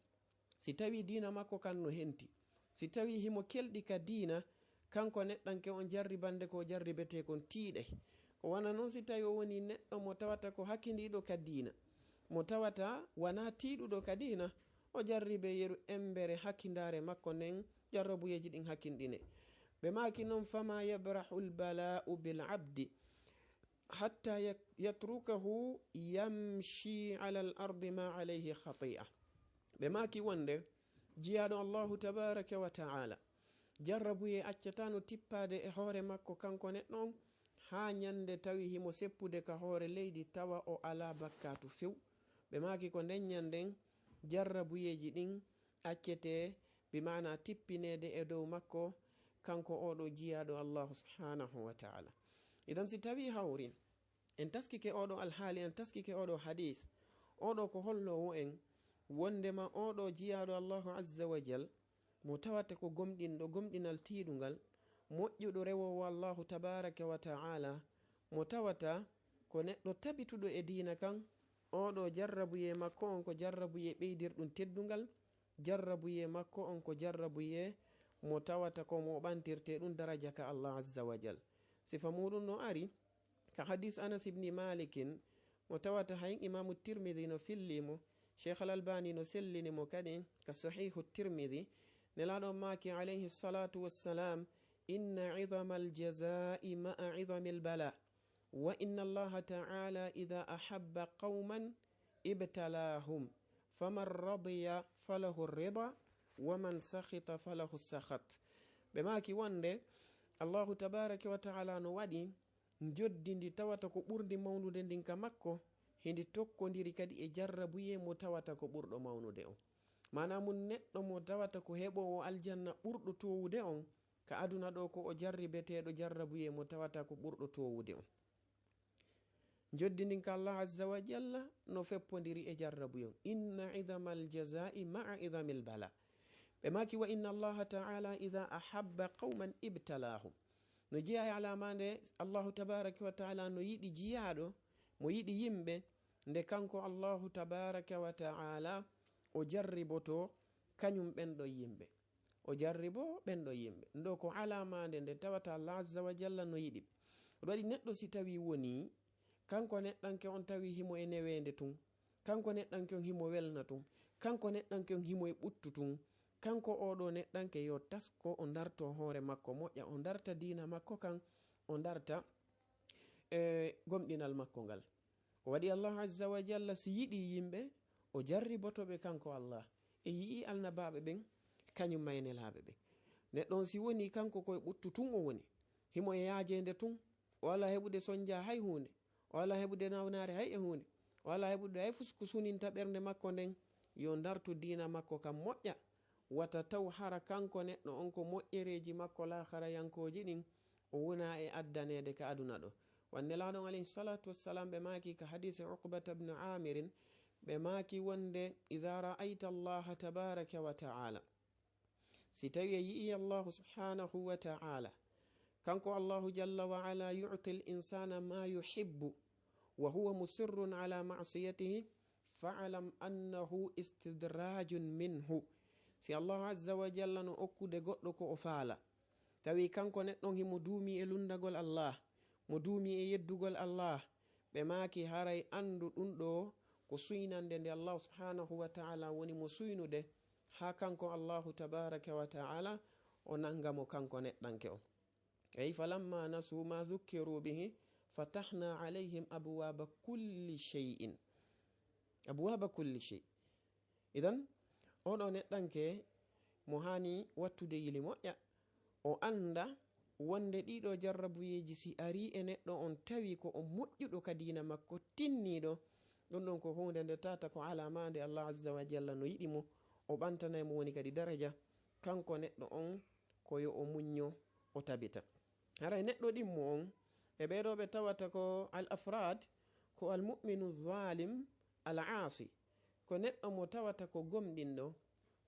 si tawi dina makko kan no henti, si tawi himo kelɗi ka dina, kanko neɗɗanke on jarribande ko jarribete kon tiiɗe. Ko wana noon si tawi o woni neɗɗo mo tawata ko hakkidiɗo ka dina, mo tawata wana tiiɗuɗo ka dina, o jarribe yeru embere hakkindare makko nden jarrabuyeji ɗin hakkinɗine. Ɓe maki noon fama yabrahu lbala'u bil abdi hatta yatrukahu yamshi ala al ardi ma alayhi khati'a. Ɓe maki wonde jiyaɗo Allahu tabaraka wa ta'ala jarrabuye accatano tippade e hoore makko kanko neɗɗo on, ha ñande tawi himo seppude ka hoore leydi tawa o ala bakkatu few. Ɓe maki ko nden ñanden jarrabuyeji ɗin accete, bimana tippinede e dow makko kanko oɗo jiyaɗo Allahu subhanahu wa ta'ala. Idan si tawi hawri en taskike oɗo alhaali, en taskike oɗo hadis, oɗo ko hollowo en wondema oɗo jiyaɗo Allahu azza wa jal mo tawata ko gomɗinɗo gomɗinal tiiɗugal, moƴƴuɗo rewowo Allahu tabaraka wa ta'ala, mo tawata ko neɗɗo tabituɗo e dina kan, oɗo jarrabuye makko on ko jarrabuye ɓeydirɗum teddugal, jarrabuye makko on ko jarrabuye mo tawata ko mo ɓantirte ɗum daraja ka Allah azza wa jal. Sifa muɗum no ari ka hadis Anas ibn Malikin mo tawata hayin imamu Tirmidhi no fillimo, Sheikh al-Albani no sellinimo kadi ka sahihu Tirmidhi. Nelaɗo maki alayhi salatu wassalam, inna idhama aljazai ma'a idhami albala wa inna Allah ta'ala idha ahabba qauman ibtalahum faman radiya falahu rida waman sakhita falahu sakhat. ɓe maki wonde allahu tabaraka wa taala no waɗi joddi ndi tawata ko ɓurdi mawnude ndin ka makko hindi tokkodiri kadi e jarrabuye mo tawata ko ɓurɗo mawnude on. mana mum neɗɗo mo tawata ko heɓowo aljanna ɓurɗo towude on ka aduna ɗo ko o jarribeteɗo jarrabuye mo tawata ko ɓurɗo towude on. joddi ndin ka allah azza wa jalla no feppodiri e jarrabuye on. inna idama aljazai maa idami lbala. ɓe maki wa inna allaha taala ida ahabba qauman ibtalahum. no jeeya e alamande allahu tabaraka wa taala no yiɗi jiyaɗo mo yiɗi yimɓe nde kanko allahu tabaraka wa taala o jarriboto kañum ɓenɗo yimɓe, o jarribo ɓenɗo yimɓe. ndo ko alamande nde tawata allah azza wa jalla no yiɗi. oɗo waɗi neɗɗo si tawi woni kanko neɗɗanke on tawi himo e newende tun, kanko neɗɗanke on himo welna tun, kanko neɗɗanke on himo e ɓuttu tun, kanko oɗo neɗɗanke yo tasko o darto hoore makko moƴƴa, o darta dina makko kan, o darta gomɗinal makko ngal. ko waɗi allah azza wa jalla si yiɗi yimɓe o jarribotoɓe kanko allah e yii alnabaɓe ɓen kañum maynelaɓe ɓe. neɗɗon si woni kanko koye ɓuttu tun o woni, himo e yaajede tun, o wala heɓude soñdia hay hunde, o wala heɓude nawnare hay e hunde, o wala heɓude hay fusku suninta ɓernde makko nden, yo dartu dina makko kam moƴƴa, wata taw hara kanko neɗɗo on ko moƴƴereji makko lahara yankoji ɗin o wona e addanede ka aduna ɗo. wanne laɗon alayhi salatu wassalam ɓe maki ka hadise uqbata bnu amirin ɓe maki wonde idha ra'aita allaha tabaraka wa ta'ala, si tawi a yi'i allahu subhanahu wa ta'ala kanko allahu jalla wa ala yu'ti l insana ma yuhibbu wa huwa musirrun ala ma'siyatihi fa'alam annahu istidrajun minhu. si allahu azza wa jalla no okkude goɗɗo ko o faala, tawi kanko neɗɗon himo duumi e lundagol allah, mo duumi e yeddugol allah, ɓe maki haray andu ɗum ɗo ko suynande nde allah subhanahu wa ta'ala woni mo suynude ha kanko allahu tabaraka wa ta'ala o nangamo kanko neɗɗanke on. ay falamma nasu ma dhukkiru bihi fatahna alayhim abwaba kulli shay'in, abwaba kulli shay. idan oɗo neɗɗanke mo hani wattude yili moƴƴa, o anda wonde ɗiɗo jarrabuyeji si ari e neɗɗo on tawi ko o moƴƴuɗo ka dina makko tinniɗo, ɗum ɗon ko hunde nde tata ko alamande allah azza wa jalla no yiɗi mo o ɓantanay mo woni kadi daraja kanko neɗɗo on koyo o muñño o tabita. haray neɗɗo ɗimmo on e ɓeɗo ɓe tawata ko al afrad ko al mu'minu zalim al asi, ko neɗɗo mo tawata ko gomɗinɗo,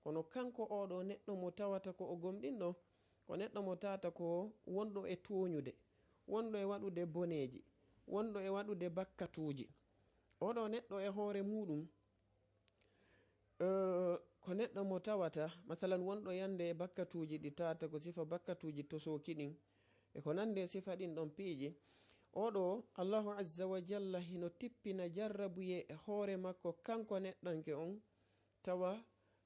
kono kanko oɗo neɗɗo mo tawata ko o gomɗinɗo ko neɗɗo mo tawata ko wonɗo e toñude, wonɗo e waɗude boneji, wonɗo e waɗude bakkatuji. oɗo neɗɗo e hoore muɗum ko neɗɗo mo tawata masalan wonɗo yande e bakkatuji ɗi tata ko sifa bakkatuji to soki ɗin e ko nande sifa ɗin ɗon piiji. oɗo allahu azza wa jalla hino tippina jarrabuye e hoore makko kanko neɗɗanke on, tawa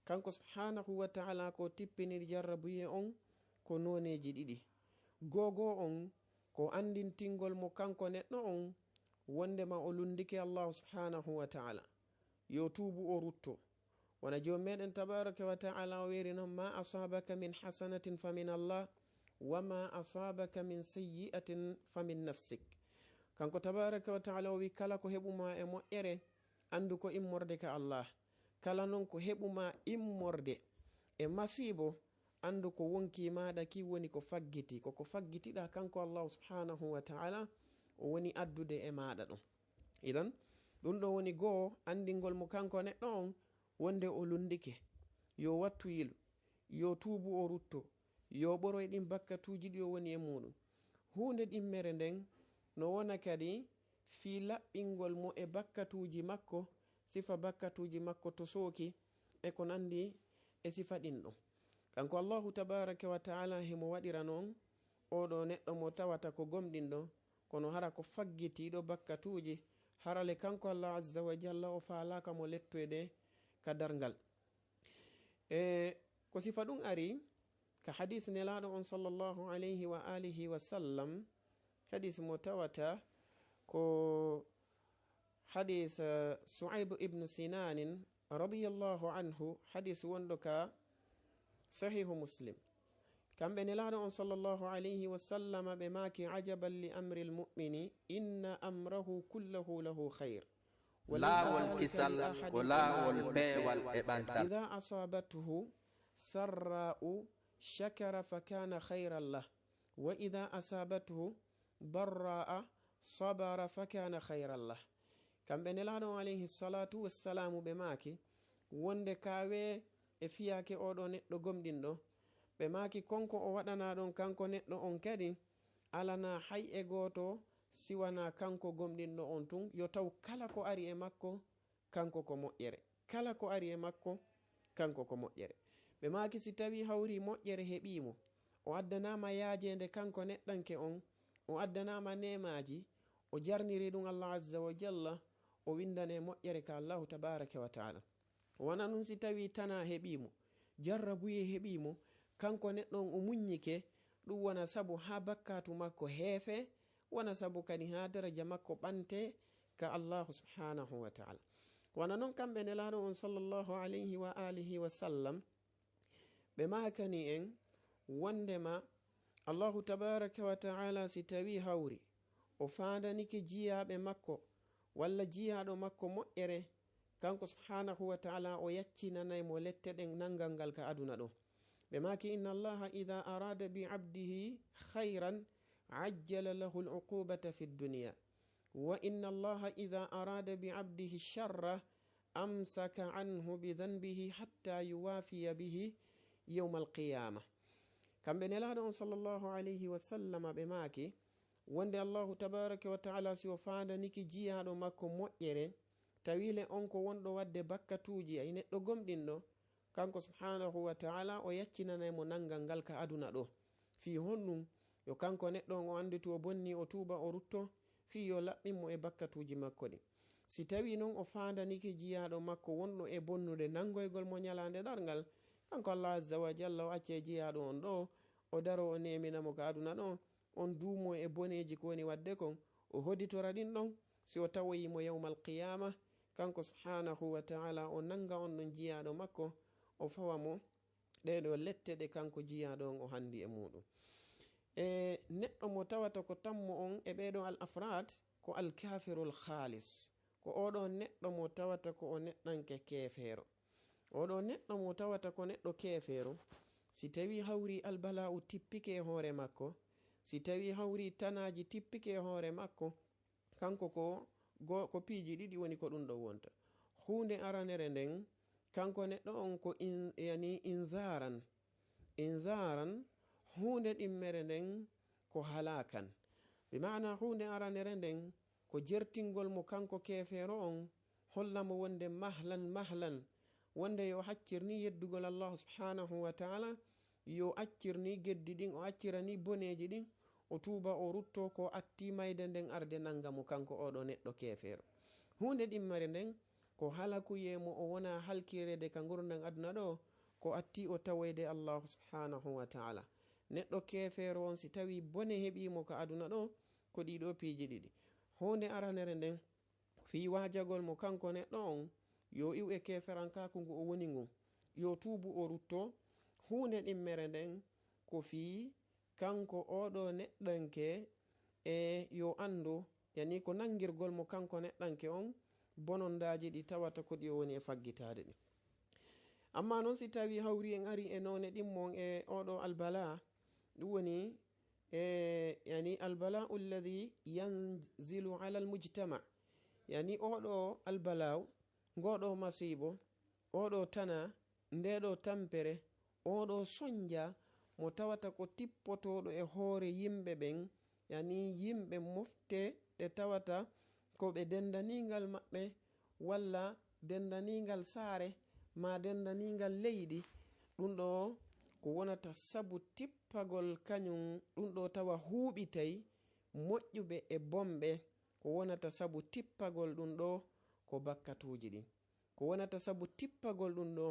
kanko subhanahu wa ta'ala ko tippinir jarrabuye on ko noneji ɗiɗi. gogo on ko andintingol mo kanko neɗɗo on wondema o lundike allahu subhanahu wa ta'ala, yo tuubu o rutto. wona joni meɗen tabaraka wa ta'ala o weri noon ma asabaka min hasanatin fa min allah wama asabaka min sayyi'atin fa min nafsik. kanko tabaraka wa ta'ala o wi kala ko heɓuma e moƴƴere andu ko immorde ka allah, kala noon ko heɓuma immorde e masibo andu ko wonki maɗa ki woni ko faggiti, koko faggitiɗa kanko allahu subhanahu wa ta'ala o woni addude e maɗa ɗon. idan ɗum ɗo woni goo andingol mo kanko neɗɗo on wonde o lundike, yo wattu yilu, yo tuubu o rutto, yo ɓoro e ɗin bakkatuji ɗi o woni e muɗum. hunde ɗimmere nden no wona kadi fi laɓɓingol mo e bakkatuji makko, sifa bakkatuji makko to sooki e ko nandi e sifa ɗin ɗon. kanko allahu tabaraka wa ta'ala himo waɗira noon oɗo neɗɗo mo tawata ko gomɗinɗo kono hara ko faggitiɗo bakkatuji, harale kanko allah azza wa jalla o falaka mo lettoyde ka dargal. ko sifa ɗum ari ka hadis nelaɗo on sallallahu alayhi wa alihi wa sallam, hadis mo tawata ko hadis su'aib ibn sinanin radiyallahu anhu hadis wonɗo ka sahihu muslim kamɓe nelaɗo on sallllahu alayhi wa sallam ɓe maki ajaban li amri lmumini inna amrahu kullahu lahu hayr laawol kisal ko laawol peewal e ɓantal ida asabathu sarra'u shakara fa kana hayran lah wa ida asabathu darra'a sabara fa kana hayran lah kamɓe nelaɗo on alayhi salatu wassalamu ɓe maki wonde kawe e fiyake oɗo neɗɗo gomɗinɗo ɓe maki konko o waɗana ɗon kanko neɗɗo on kadi alana hay e goto siwana kanko gomɗinɗo on tun yo taw kala ko ari e makko kanko ko moƴƴere kala ko ari e makko kanko ko moƴƴere ɓe maki si tawi hawri moƴƴere heɓimo o addanama yaajede kanko neɗɗanke on o addanama nemaji o jarniri ɗum Allah azza wa jalla o windane moƴƴere ka Allahu tabaraka wa taala wona nun si tawi tana heɓimo jarrabuye heɓimo kanko neɗɗon o muññike ɗum wona sabu ha bakkatu makko heefe wona sabu kadi ha daraja makko ɓante ka Allahu subhanahu wa taala wona noon kamɓe nelaɗo on sallllahu alayhi wa alihi wa sallam ɓe makani en wondema Allahu tabaraka wa taala si tawi hawri o fandanike jiyaɓe makko walla jiyaɗo makko moƴƴere kanko subhanahu wa taala o yaccinanaymo lette ɗen nangal ngal ka aduna ɗo ɓe maki inna allaha ida arada bi abdihi hayran ajjala lahu luqubata fi dunia wa inna allaha ida arada bi abdihi sharra amsaka anhu bi dhanbihi hatta yuwafiya bihi yawma alqiyama kamɓe nelaɗo on sallllahu alayhi wa sallama ɓe maki wonde Allahu tabaraka wa taala si o fandaniki jiyaɗo makko moƴƴere tawile on ko wonɗo wadde bakkatuji ay neɗɗo gomɗinɗo kanko subhanahu wa taala o yaccinanaymo nangal ngal ka aduna ɗo fi honɗum yo kanko neɗɗo on o andi to o bonni o tuuba o rutto fi yo laɓɓinmo e bakkatuji makko ɗi si tawi noon o fandaniki jiyaɗo makko wonɗo e bonnude nangoygol mo ñalande ɗargal kanko Allah azza wa jalla o acce jiyaɗo on ɗo o daro o neminamo ka aduna ɗo on duumo e boneji ko woni wadde kon o hoditora ɗin ɗon si o tawoyimo yawmal qiyama kanko subhanahu wa taala o nanga on ɗon jiyaɗo makko o fawamo ɗeɗo lette ɗe kanko jiyaɗo on o handi e muɗum e neɗɗo mo tawata ko tammo on e ɓeɗo al afrad ko al kafirul khalis ko oɗo neɗɗo mo tawata ko o neɗɗanke kefeero oɗo neɗɗo mo tawata ko neɗɗo kefeero si tawi hawri albala'u tippike e hoore makko si tawi hawri tanaji tippike e hoore makko kanko ko piiji ɗiɗi woni ko ɗum ɗo wonta hunde aranere nden kanko neɗɗo on ko yani inzaran hunde ɗimmere nden ko halakan ɓe mana hunde aranere nden ko jertingol mo kanko kefeero on hollamo wonde mahlan wonde yo haccirni yeddugol Allah subhanahu wa taala yo accirni geddi ɗin o accirani boneji ɗin o tuuba o rutto ko atti mayde nden arde nangamo kanko oɗo neɗɗo kefeero hunde ɗimmere nden ko halakuyemo o wona halkirede ka gurdam aduna ɗo ko atti o tawoyde Allah subhanahu wa taala neɗɗo kefeero on si tawi bone heɓimo ka aduna ɗo ko ɗiɗo piiji ɗiɗi hunde aranere nden fi wajagol mo kanko neɗɗo on yo iw e keferankaku ngu o woni ngu yo tuubu o rutto hunde ɗimmere nden ko fi kanko oɗo neɗɗanke e yo andu yani ko nangirgol mo kanko neɗɗanke on bonondaji ɗi tawata ko ɗi o woni e faggitade ɗi amma noon si tawi hawri en ari e none ɗimmon e oɗo albala ɗum woni yani albala'u alladhi yanzilu ala almujtama yani oɗo albala'u ngoɗo masibo oɗo tana ndeɗo tampere oɗo sonja mo tawata ko tippotoɗo e hoore yimɓe ɓen yani yimɓe mofte ɗe tawata ko ɓe dendanigal maɓɓe walla dendanigal saare ma dendanigal leydi ɗum ɗo ko wonata sabu tippagol kañum ɗum ɗo tawa huuɓitay moƴƴuɓe e bomɓe ko wonata sabu tippagol ɗum ɗo ko bakkatuji ɗin ko wonata sabu tippagol ɗum ɗo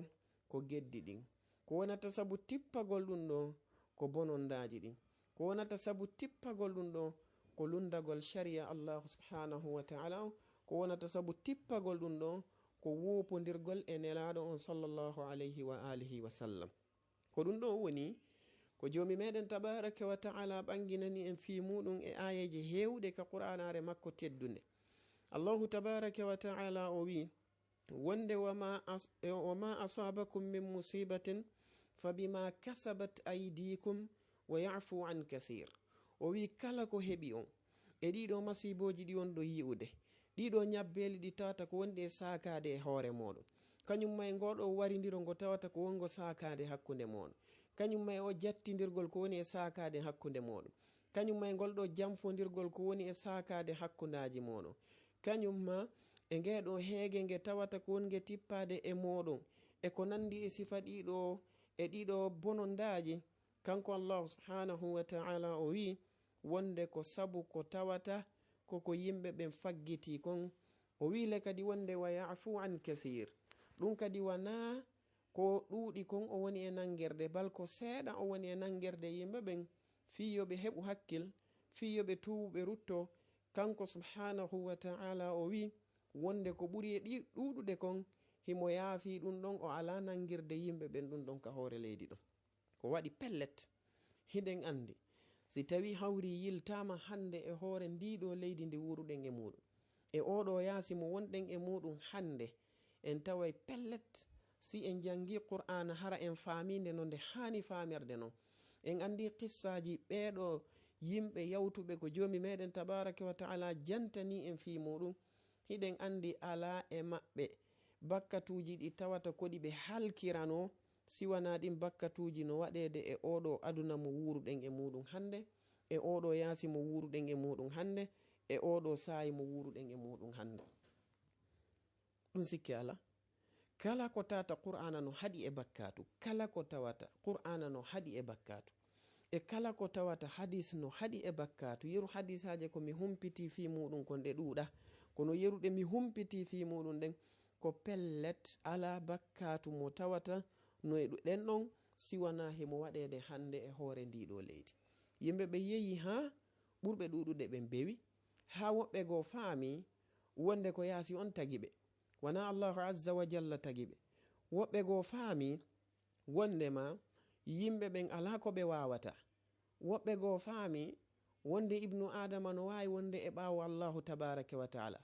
ko geddi ɗin ko wonata sabu tippagol ɗum ɗo ko bonondaji ɗin ko wonata sabu tippagol ɗum ɗo ko lundagol sharia Allah subhanahu wa ta'ala ko wonata sabu tippagol ɗum ɗo ko wopodirgol e nelaɗo on sallallahu alayhi wa alihi wa sallam. Ko ɗum ɗo woni ko jomi meɗen tabaraka wa ta'ala ɓanginani en fi muɗum e ayaji hewɗe ka qur'anare makko teddunde. Allahu tabaraka wa ta'ala o wi wonde wama asabakum min musibatin fabima kasabat aydikum wa yafu an kathir. O wi kala ko heɓi on e ɗiɗo masiboji ɗi on ɗo yi'ude, ɗiɗo ñabbeli ɗi tawata ko wonɗi e sakade e hoore moɗon, kañum may ngoɗo waridiro ngo tawata ko wongo sakade hakkude moɗon, kañum may o jattidirgol ko woni e sakade hakkude moɗon, kañum may ngol ɗo jamfodirgol ko woni e sakade hakkudaji moɗon, kañum ma e ngeɗo heege nge tawata ko wonge tippade e moɗon e ko nandi e sifa ɗiɗo e ɗiɗo bonondaji. Kanko Allah subhanahu wa ta'ala o wi wonde ko sabu ko tawata koko yimɓe ɓen faggiti kon. O wile kadi wonde wa yafu an kathir, ɗum kadi wana ko ɗuuɗi kon o woni e nangerde, bal ko seeɗa o woni e nangerde yimɓe ɓen fiyoɓe heɓu hakkil, fiyoɓe tuɓe rutto. Kanko subhanahu wa ta'ala o wi wonde ko ɓuri e ɗi ɗuɗude kon himo yaafi ɗum ɗon o ala nangirde yimɓe ɓen ɗum ɗon ka hoore leydi ɗon. Ko waɗi pellet hiɗen andi si tawi hawri yiltama hande e hoore ndiɗo leydi ndi wuruɗen e muɗum e oɗo yaasi mo wonɗen e muɗum hande, en taway pellet si en jangi qur'ana hara en faminde no nde hani famirde non. En andi qissaji ɓeɗo yimɓe yawtuɓe ko jomi meɗen tabaraka wa ta'ala jantani en fi muɗum, hiɗen andi ala e maɓɓe bakkatuji ɗi tawata koɗi ɓe halkirano siwana ɗin bakkatuji no waɗede e oɗo aduna mo wuruɗen e muɗum hande, e oɗo yaasi mo wuruɗen e muɗum hande, e oɗo saayi mo wuruɗen e muɗum hande. Ɗum sikki ala kala ko tata qur'ana no haɗi e bakkatu, kala ko tawata qur'ana no haɗi e bakkatu, e kala ko tawata hadis no haɗi e bakkatu. Yeru hadisaje ko mi humpiti fi muɗum kon ɗe ɗuɗa, kono yeruɗe mi humpiti fi muɗum ɗen ko pellet ala bakkatu mo tawata no e ɗuɗen ɗon siwana himo waɗede hande e hoore ndiɗo leydi. Yimɓe ɓe yeyi ha ɓurɓe ɗuɗude ɓen bewi, ha woɓɓe go faami wonde ko yaasi on tagiɓe, wana Allahu azza wa jalla tagiɓe. Woɓɓe go faami wondema yimɓe ɓen ala ko ɓe wawata. Woɓɓe go faami wonde ibnu adama no wawi wonde e ɓawo Allahu tabaraka wa ta'ala.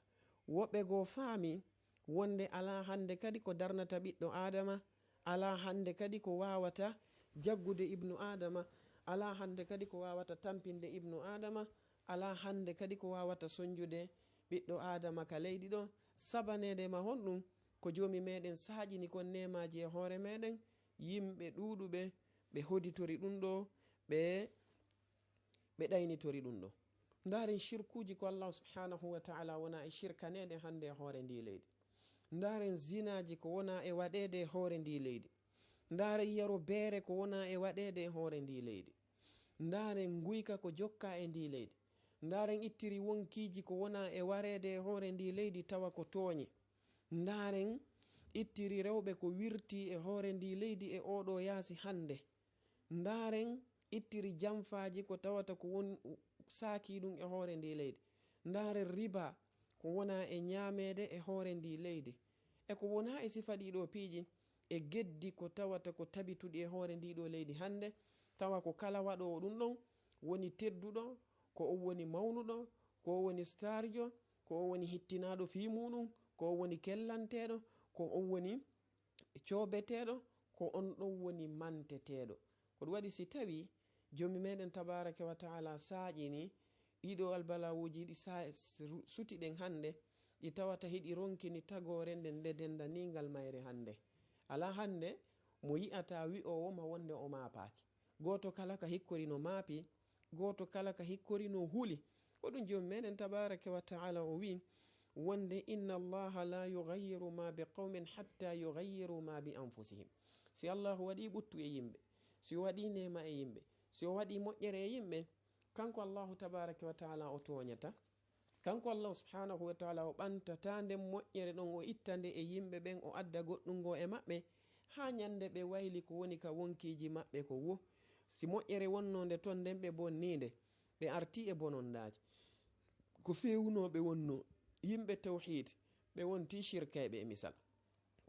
Woɓɓe go faami wonde ala hande kadi ko darnata ɓiɗɗo adama, ala hande kadi ko wawata jaggude ibnu adama, ala hande kadi ko wawata tampinde ibnu adama, ala hande kadi ko wawata sonjude ɓiɗɗo adama ka leydi ɗo. Sabanede ma honɗum ko jomi meɗen saƴini kon nemaji e hoore meɗen, yimɓe ɗuɗuɓe ɓe hoditori ɗum ɗo, ɓe ɗaynitori ɗum ɗo. Ndaren shirkuji ko Allah subhanahu wa ta'ala wona e shirkanede hande e hoore ndi leydi. Ndaren zinaji ko wona e waɗede e hoore ndi leydi. Ndaren yaro beere ko wona e waɗede e hoore ndi leydi. Ndaren guyka ko jokka e ndi leydi. Ndaren ittiri wonkiji ko wona e warede e hoore ndi leydi tawa ko tooñi. Ndaren ittiri rewɓe ko wirti e hoore ndi leydi e oɗo yaasi hande. Ndaren ittiri jamfaji ko tawata ko won saaki ɗum e hoore ndi leydi. Ndaren riba ko wona e ñamede e hoore ndi leydi, e ko wona e sifa ɗiɗo piiji e geddi ko tawata ko tabituɗi e hoore ndiɗo leydi hande, tawa ko kala waɗowo ɗum ɗon woni tedduɗo, ko o woni mawnuɗo, ko o woni starjo, ko o woni hittinaɗo fi muɗum, ko o woni kellanteɗo, ko o woni cobeteɗo, ko on ɗon woni manteteɗo. Ko ɗum waɗi si tawi jomi meɗen tabaraka wa ta'ala saƴini ɗiɗo albalawuji ɗi sutiɗen hande, ɗi tawata hiɗi ronkini tagore nden nde dendanigal mayre hande. Ala hande mo yi'ata wi'owo ma wonde o mapaki, goto kala ka hikkori no maapi, goto kala ka hikkori no huli. Ko ɗum jomi meɗen tabaraka wa ta'ala o wi wonde inna allaha la yughayyiru ma bi qaumin hatta yughayyiru ma bi anfusihim. Si Allahu waɗi ɓuttu e yimɓe, si o waɗi nema e yimɓe, si o waɗi moƴƴere e yimɓe, kanko Allahu tabaraka wa ta'ala o toñata. Kanko Allah subhanahu wa ta'ala o ɓantata nden moƴƴere ɗon o ittande e yimɓe ɓen, o adda goɗɗungo e maɓɓe ha ñande ɓe wayli ko woni ka wonkiji maɓɓe ko wo. Si moƴƴere wonnode ton nden ɓe bonnide, ɓe arti e bonondaji, ko fewunoɓe wonno yimɓe tawhid, ɓe wonti shirkayɓe e misal.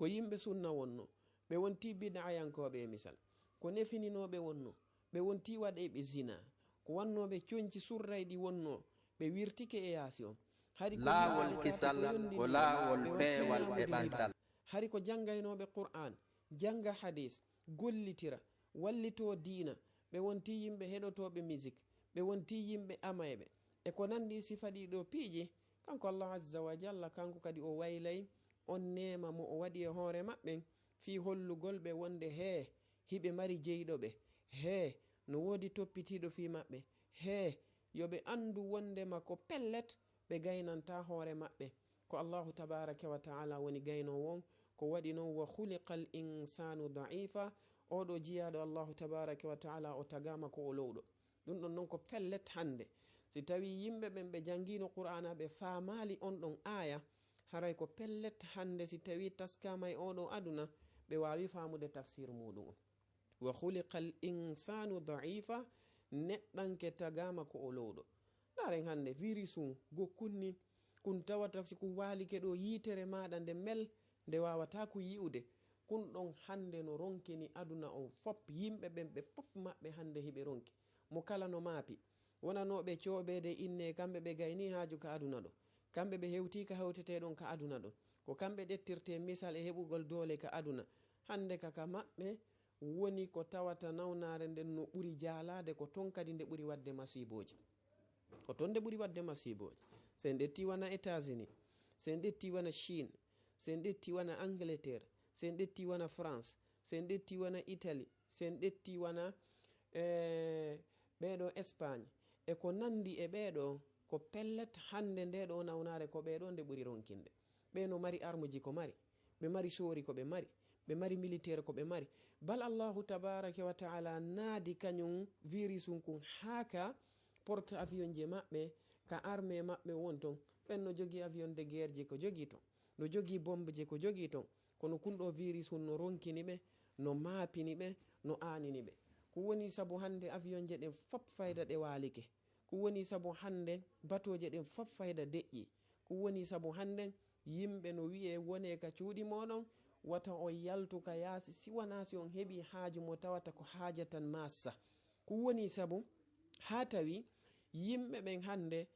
ko yimɓe sunna wonno, ɓe wonti bid'ayankoɓe misal, ko nefininoɓe wonno, ɓe wonti waɗeɓe zina, ko wannoɓe coñci surrayɗi wonno, ɓe wirtike e yaasi on. Hari ko laawol kisal ko laawol peewal e ɓantal. hari ko janngaynoɓe qur'an, janga hadis, gollitira, wallito diina, ɓe wonti yimɓe heɗotoɓe musique, ɓe wonti yimɓe amayɓe e ko nandi sifa ɗiɗo piiji. Kanko Allah azza wa jalla kanko kadi o waylay on nema mo o waɗi e hoore maɓɓe fi hollugol ɓe wonde he hiɓe mari jeyɗoɓe, he no woodi toppitiɗo fi maɓɓe, he yoɓe andu wondema ko pellet ɓe gaynanta hoore maɓɓe ko Allahu tabaraka wa ta'ala woni gaynowo on, ko waɗi noon wa khuliqa al insanu da'ifa. oɗo jiyaɗo Allahu tabaraka wa ta'ala o tagama ko o lowɗo. ɗum ɗon noon ko pellet hande si tawi yimɓe ɓen ɓe jangino qur'ana ɓe famali on ɗon aya, haray ko pellet hande si tawi taskama e oɗo aduna ɓe wawi famude tafsir muɗum on. wa khuliqa al insanu da'ifa, neɗɗanke tagama ko o lowɗo. ɗaren hande virus gokkunni kun tawata si kun walike ɗo yitere maɗa nde mel nde wawata ku yi'ude, kun ɗon hande no ronkini aduna on fop, yimɓe ɓen ɓe fop maɓɓe hande hiɓe ronki mo kala no maapi wonanoɓe coɓede inne kamɓe ɓe gayni haju ka aduna ɗo, kamɓe ɓe hewti ka hewteteɗon ka aduna ɗo, ko kamɓe ɗettirte misal e heɓugol doole ka aduna. hande kaka maɓɓe woni ko tawata nawnare nden no ɓuri jalade, ko ton kadi nde ɓuri wadde masiboji, ko ton nde ɓuri wadde masiboji. sen ɗetti wana États-Unis, sen ɗetti wana Chine, sen ɗetti wana Angleterre, sen ɗetti wana France, sen ɗetti wana Italie, sen ɗetti wana ɓeɗo Espagne e ko nandi e ɓeɗo, ko pellet hande nde ɗo nawnare ko ɓeɗo nde ɓuri ronkinde. ɓe no mari armuji ko mari, ɓe mari sori ko ɓe mari, ɓe mari militaire ko ɓe mari, bal Allahu tabaraka wa ta'ala naadi kañum virus kun haka porte avion je maɓɓe, ka armée maɓɓe won ton, ɓen no jogi avion de guerre je ko jogi ton, no jogi bombe je ko jogi ton, kono kunɗo virus no ronkini ɓe, no maapini ɓe, no anini ɓe. ko woni sabu hande avion je ɗen fop fayda ɗe walike, ko woni sabu hande batoje ɗen fop fayda deƴƴi, ko woni sabu hande yimɓe no wi'e wone ka cuuɗi moɗon wata on yaltu ka yaasi, siwana si on heɓi haaju mo tawata ko haajatan massa. ko woni sabu ha tawi yimɓe ɓen hande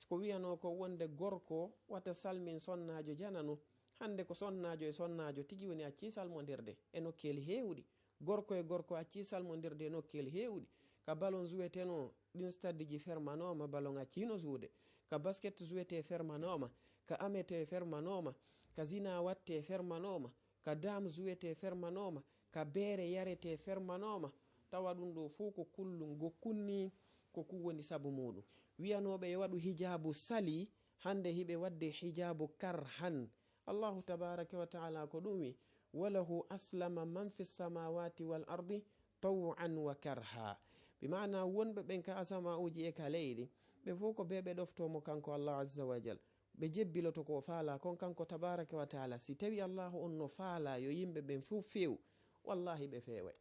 ko wiyano ko wonde gorko wata salmin sonnajo janano, hande ko sonnajo e sonnajo tigi woni acci salmodirde e nokkeli hewɗi, gorko e gorko acci salmodirde e nokkeli hewɗi. ka ballon joueteno ɗin stade ji fermanoma, ballon accino suude, ka basket jouete fermanoma, ka amete fermanoma, ka zina watte fermanoma, ka dame jouete fermanoma, ka beere yarete fermanoma. tawa ɗum ɗo fuu ko kullum gokkunni ko ku woni sabu muɗum. wiyanoɓe e waɗu hijabu sali, hande hiɓe wadde hijabu karhan. Allahu tabaraka wa ta'ala ko ɗum wi walahu aslama man fi samawati wal ardi taw'an wa karha, bi ma'ana wonɓe ɓen ka asamauji e ka leydi ɓe fof ko ɓe ɓe ɗoftomo kanko Allah azza wa jal, ɓe jebbiloto ko faala kon kanko tabaraka wa ta'ala. si tawi Allahu on no faala yo yimɓe ɓen fof few, wallahi ɓe feway.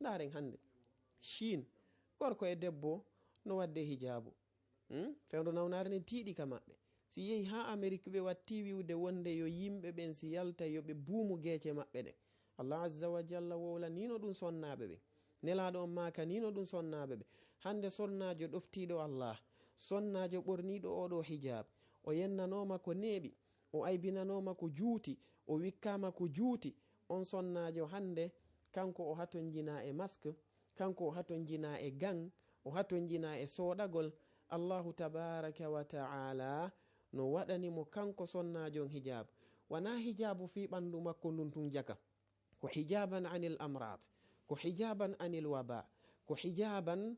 ndaren hande Chine gorko e debbo no wadde hijabu, fewdo nawnare nden tiiɗi ka maɓɓe. si yehi ha Amerique ɓe watti wiwde wonde yo yimɓe ɓen si yalta yoɓe buumu geece maɓɓe ɗe. Allah azza wa jalla wowla nino ɗum sonnaɓe ɓe, nelaɗo on maka nino ɗum sonnaɓe ɓe. hande sonnajo ɗoftiɗo Allah, sonnajo ɓorniɗo oɗo hijab, o yennanoma ko neeɓi, o aybinanoma ko juuti, o wikkama ko juuti, on sonnajo hande kanko o haton jina e masque, kanko o haton jina e gang, o haton jina e soɗagol. Allahu tabaraka wa ta'ala no waɗanimo kanko sonnajon hijab, wana hijabu fi ɓandu makko ndun tun jaka, ko hijaban anil amrat, ko hijaban anil waba, ko hijaban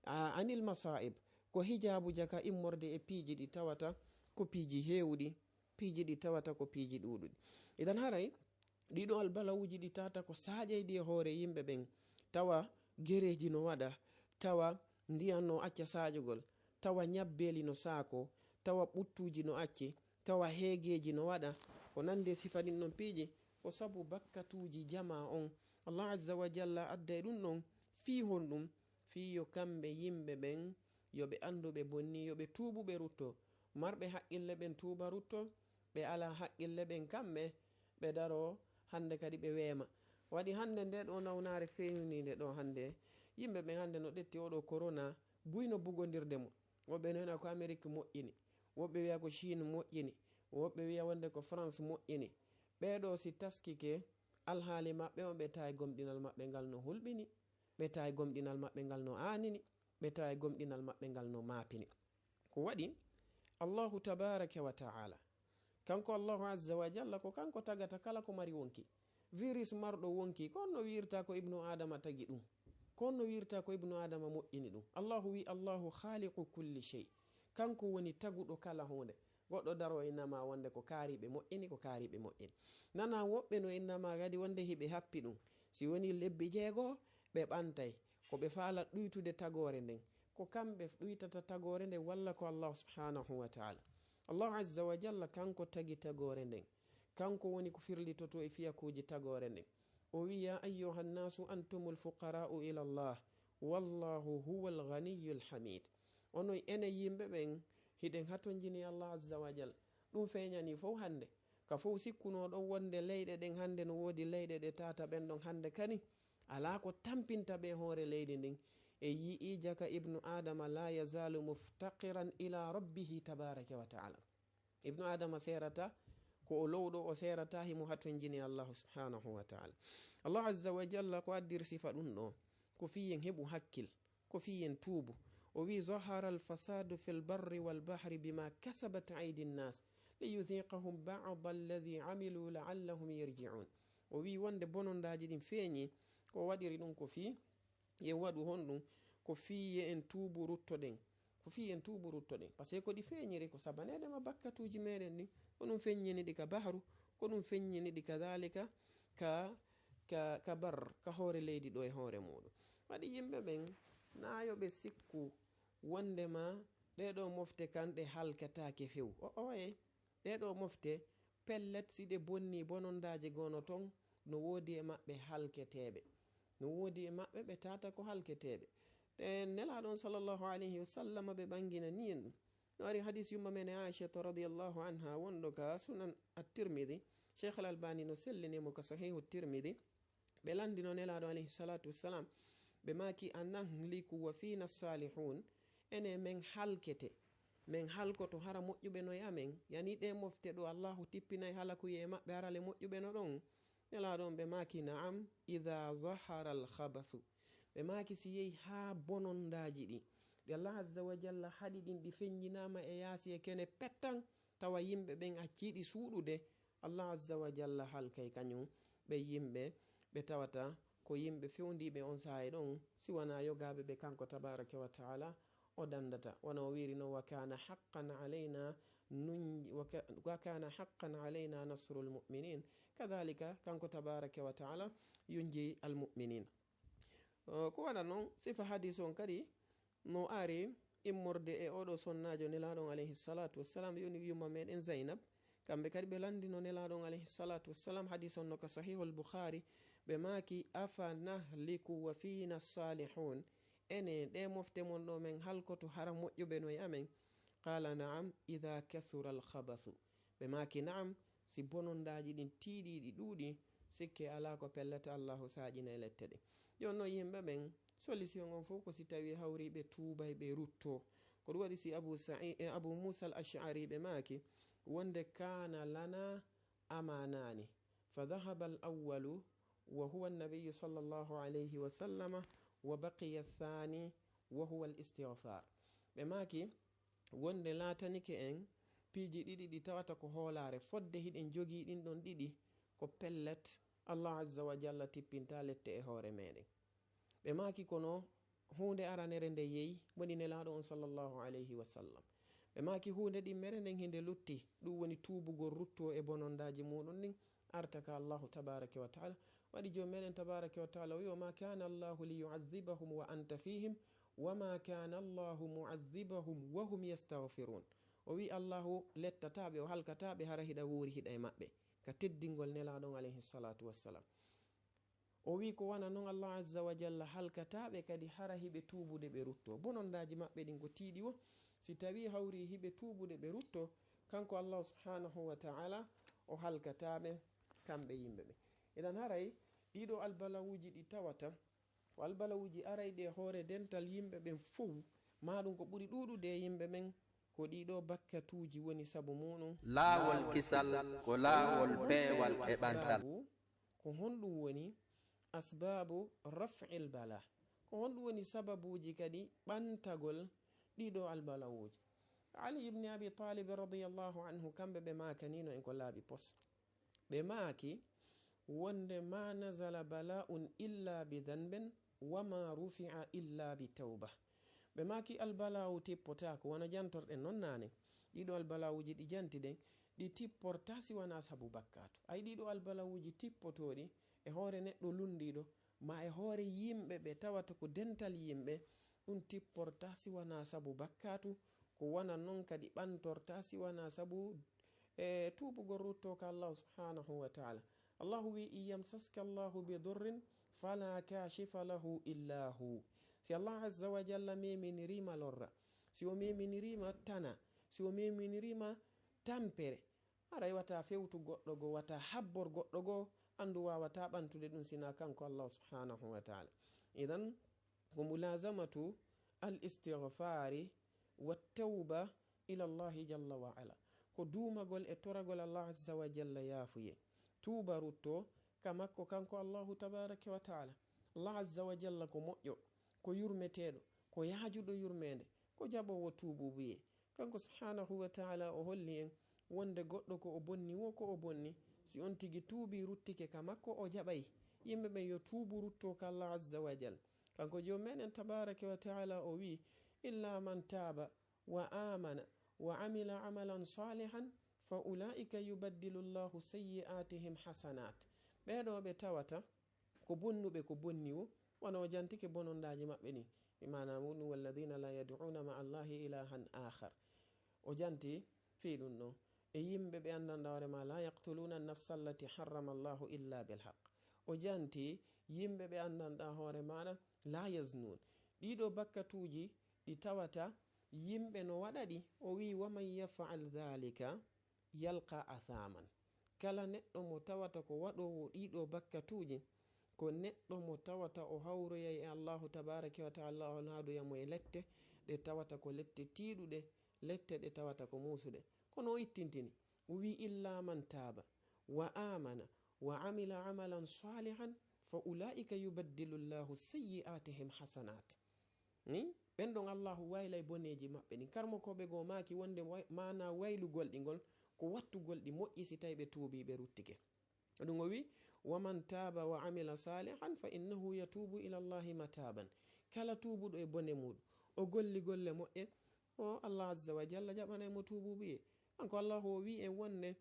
anil masa'ib, ko hijabu jaka immorde e piiji ɗi tawata ko piiji hewɗi, piiji ɗi tawata ko piiji ɗuɗuɗi. idan haray ɗiɗo albalawuji ɗi tata ko saƴayɗi e hoore yimɓe ɓen, tawa gereji no waɗa, tawa ndiyam no acca saƴugol, tawa ñabbeli no saako, tawa ɓuttuji no acci, tawa heegeji no waɗa, ko nande sifa ɗin ɗon piiji ko sabu bakkatuji jama on. Allah azza wa jalla adday ɗum ɗon fi honɗum, fi yo kamɓe yimɓe ɓen yoɓe anduɓe bonni, yoɓe tuuɓuɓe rutto, marɓe haqqille ɓen tuuba rutto, ɓe ala haqqille ɓen kamɓe ɓe daro hande kadi ɓe weema waɗi hande nde ɗo nawnare fewnide ɗo hande yimɓe ɓe hande no ɗetti oɗo corona buyno bugodirde mo woɓɓe nena ko Amérique moƴƴini woɓɓe wiya ko Chine moƴƴini woɓɓe wiya wonde ko France moƴƴini ɓeɗo si taskike alhaali maɓɓe on ɓe tawi gomɗinal maɓɓe ngal no hulɓini ɓe tawi gomɗinal maɓɓe ngal no anini ɓe tawi gomɗinal maɓɓe ngal no mapini ko waɗi Allahu tabaraka wa ta'ala kanko Allahu azza wa jalla ko kanko tagata kala ko mari wonki virus marɗo wonki ko no wirta ko ibnu adama tagi ɗum ko no wirta ko ibnu adama moƴƴini ɗum Allahu wi Allahu khaliqu kulli shay kanko woni taguɗo kala hunde goɗɗo daro innama wonde ko kaariɓe moƴƴini ko kaariɓe moƴƴini nana woɓɓe no innama kadi wonde hiɓe happi ɗum si woni lebbi 6 ɓe ɓantay ko ɓe faala ɗuytude tagore nden ko kamɓe ɗuytata tagore nden walla ko Allah subhanahu wa ta'ala Allah azza wa jalla kanko tagi tagore nden kanko woni ko firlitoto e fiyakuji tagore nden o wi ya ayyuha nnasu antumul fuqara'u ila Allah wallahu huwal ghaniyyul hamid ono ene yimɓe ɓen hiɗen hatonjini Allah azza wa jalla ɗum feñani fof hande ka fof sikkuno ɗon wonde leyɗe ɗen hande no wodi leyɗe ɗe tata ɓen ɗon hande kani ala ko tampinta ɓe hoore leydi ndin e yi'i jaka ibnu adama la yazalu muftaqiran ila rabbihi tabaraka wa ta'ala ibnu adama serata ko o lowɗo o serata himo hatonjini Allah subhanahu wa ta'ala Allah azza wa jalla ko addir sifa ɗum ɗo ko fiyen heɓu hakkil ko fiyen tuubu o wi zahara alfasadu fi lbarri walbahri bima kasabat aidi nnas liyudhiqahum ba'da alladhi amilu la'allahum yarji'un o wi wonde bonondaji ɗin feeñi ko waɗiri ɗum ko fi yen waɗu honɗum ko fiye en tuubu ruttoɗen ko fi en tuubu ruttoɗen par ce que ko ɗi feeñiri ko sabanede ma bakkatuji meɗen ɗin ko ɗum feññini ɗi ka bahru ko ɗum feññini ɗi kadhalika ka bar ka hoore leydi ɗo e hoore muɗum waɗi yimɓe ɓen nayoɓe sikku wondema ɗeɗo mofte kanɗe halkatake few oye ɗeɗo mofte pellet si ɗe bonni bonondaji gono ton no wodi e maɓɓe halketeɓe no wodi e maɓɓe ɓe tata ko halketeɓe te nelaɗon sallallahu alayhi wa sallam ɓe ɓangina ni en ɗum no wari hadis yumma men Aisha radiyallahu anha wonɗo ka sunan at-Tirmidhi Sheikh al-Albani no sellinimo ka sahihu at-Tirmidhi ɓe landino nelaɗo alayhi salatu wassalam ɓe maki anahliku wa fina salihun ene men halkete min halkoto hara moƴƴuɓe no yamen yani ɗe mofte ɗo Allahu tippinay halakuye e maɓɓe harale moƴƴuɓe no ɗon nelaɗon ɓe maki na'am idha zahara al-khabathu ɓe maki si yehi ha bonondaji ɗi ɗi Allah azza wa jalla haɗi ɗin ɗi feññinama e yaasi e kene pettan tawa yimɓe ɓen acciɗi suuɗude Allah azza wa jalla halkay kañum ɓe yimɓe ɓe tawata ko yimɓe fewndiɓe on sa'i ɗon siwana yogaɓe ɓe kanko tabaraka wa ta'ala o dandata wona o wiri no wa kana haqqan alayna nasrul mu'minin kadhalika kanko tabaraka wa ta'ala yunji al mu'minin ko waɗa noon sifa hadis on kadi no ari immorde e oɗo sonnajo nelaɗon alayhi salatu wassalam yoni yumma meɗen Zainab kamɓe kadi ɓe landino nelaɗon alayhi salatu wassalam hadis on no ka sahihul Bukhari ɓe maki afa nahliku wa fina salihun ene ɗe mofte mon ɗo men halkoto hara moƴƴuɓe no yamen qala na'am idha kathura al-khabathu ɓe maki na'am si bonondaji ɗin tiiɗi ɗi ɗuuɗi sikke ala ko pellata Allahu saƴina e lette ɗe jonno yimɓe ɓen solution on fof ko si tawi hawri ɓe tuubay ɓe rutto ko ɗum waɗi si Abu Musa al-Ash'ari ɓe maki wonde kana lana amanani fa dhahaba al-awwalu wa huwa an-nabiy sallallahu alayhi wa sallama wa baqiya athani wa huwa al-istighfar ɓe maki wonde latanike en piiji ɗiɗi ɗi tawata ko hoolare fodde hiɗen jogi ɗin ɗon ɗiɗi ko pellet Allah azza wa jalla tippinta lette e hoore meɗen ɓe maki kono hunde aranere nde yeyi woni nelaɗo on sallallahu alayhi wa sallam ɓe maki hunde ɗimmere nden hinde lutti ɗum woni tuubugol rutto e bonondaji muɗum ɗin artaka Allahu tabaraka wa ta'ala waɗi jom meɗen tabaraka wa ta'ala wi wa ma kana Allahu li yu'adhibahum wa anta fihim wa ma kana Allahu mu'adhibahum wa hum yastaghfirun o wi Allahu lettataɓe o halkataɓe hara hiɗa wuuri hiɗa e maɓɓe ka teddingol nelaɗon alayhi salatu wassalam o wi ko wana noon Allah azza wa jalla halkataɓe kadi hara hiɓe tuubude ɓe rutto bonondaji maɓɓe ɗin ko tiiɗi wo si tawi hawri hiɓe tuubude ɓe rutto kanko Allah subhanahu wa ta'ala o halkataɓe kamɓe yimɓe ɓe. Idan haray ɗiɗo albalawuji ɗi tawata ko albalawuji arayɗi hoore dental yimɓe ɓen fof maɗum ko ɓuri ɗuɗude yimɓe ɓen ko ɗiɗo bakkatuji woni sabu muɗum laawol kisal ko laawol peewal e ɓantal. ko honɗum woni asbabu raf'il bala, ko honɗum woni sababuji kadi ɓantagol ɗiɗo albalawuji. Ali ibn Abi Talib radiyallahu anhu kamɓe ɓe makanino en ko laaɓi pos ɓe maaki wonde ma nazala bala'un illa bi dhanbin wa ma rufi'a illa bi tawba. ɓe maki albalawu tippotako wona jantorɗen non nane ɗiɗo albalawuji ɗi janti ɗen ɗi tipporta si wana sabu bakkatu. Ay ɗiɗo albalawuji tippotoɗi e hoore neɗɗo lundiɗo ma e hoore yimɓe ɓe tawata ko dental yimɓe ɗum tipporta si wana sabu bakkatu, ko wana non kadi ɓantorta si wana sabu tubugol rutto ka Allah subhanahu wa ta'ala. Allahu wi iyamsaska Allahu bi durrin fala kashifa lahu illa hu. Si Allah azza wa jalla meminirima lorra, si o meminirima tana, si o meminirima tampere, aray wata fewtu goɗɗo go, wata habbor goɗɗo go, andu wawata ɓantude ɗum sina kanko Allah subhanahu wa ta'ala. Idan ko mulazamatu al istighfari wa tawba ila Allah jalla wa ala, ko dumagol e toragol Allah azza wa jalla yafuye, tuba rutto ka makko kanko Allahu tabaraka wa ta'ala. Allah azza wa jalla ko moƴƴo, ko yurmeteɗo, ko yajuɗo yurmede, ko jaɓowo tububuye. Kanko subhanahu wa ta'ala o holli en wonde goɗɗo ko o bonni wo ko o bonni, si on tigi tuubi ruttike ka makko o jaɓay yimɓe ɓe yo tuubu rutto ka Allah azza wa jalla. Kanko jom meɗen tabaraka wa ta'ala o wi illa man taba wa amana wa amila amalan salihan fa ulaika yubaddilu llahu sayyi'atihim hasanat. ɓeɗo ɓe tawata ko bonnuɓe ko bonni wo wona o jantike bonondaji maɓɓe ni, imana muɗum walladina la yad'una ma allahi ilahan akhar, o janti fi ɗum ɗo e yimɓe ɓe andanɗa hoorema la yaqtuluna nafsa allati harrama allahu illa bilhaq, o janti yimɓe ɓe andanɗa hoore maɗa la yaznun. ɗiɗo bakkatuji ɗi tawata yimɓe no waɗaɗi, o wi waman yaf'al dhalika yalqa athaman. kala neɗɗo mo tawata ko waɗowo ɗiɗo bakkatuji ko neɗɗo mo tawata o hawroyay e Allahu tabaraka wa ta'ala on haaduyamo e lette ɗe tawata ko lette tiiɗuɗe, lette ɗe tawata ko musuɗe. kono o ittintini o wi illa man taba wa amana wa amila amalan salihan fa ulaika yubaddilu llahu sayyi'atihim hasanat. ɓen ɗon Allahu waylay boneji maɓɓe ni. karmokoɓe go maki wonde mana waylugol ɗi ngol ko wattugol ɗi moƴƴi si tawi ɓe tuubi ɓe ruttike. ɗum o wi waman taba wa amila salihan fa innahu yatubu ila llahi mataban. kala tubuɗo e bone muɗum o golli golle moƴƴe, o Allah azza wa jalla jaɓanay mo tububuye. kanko Allahu o wi en wonne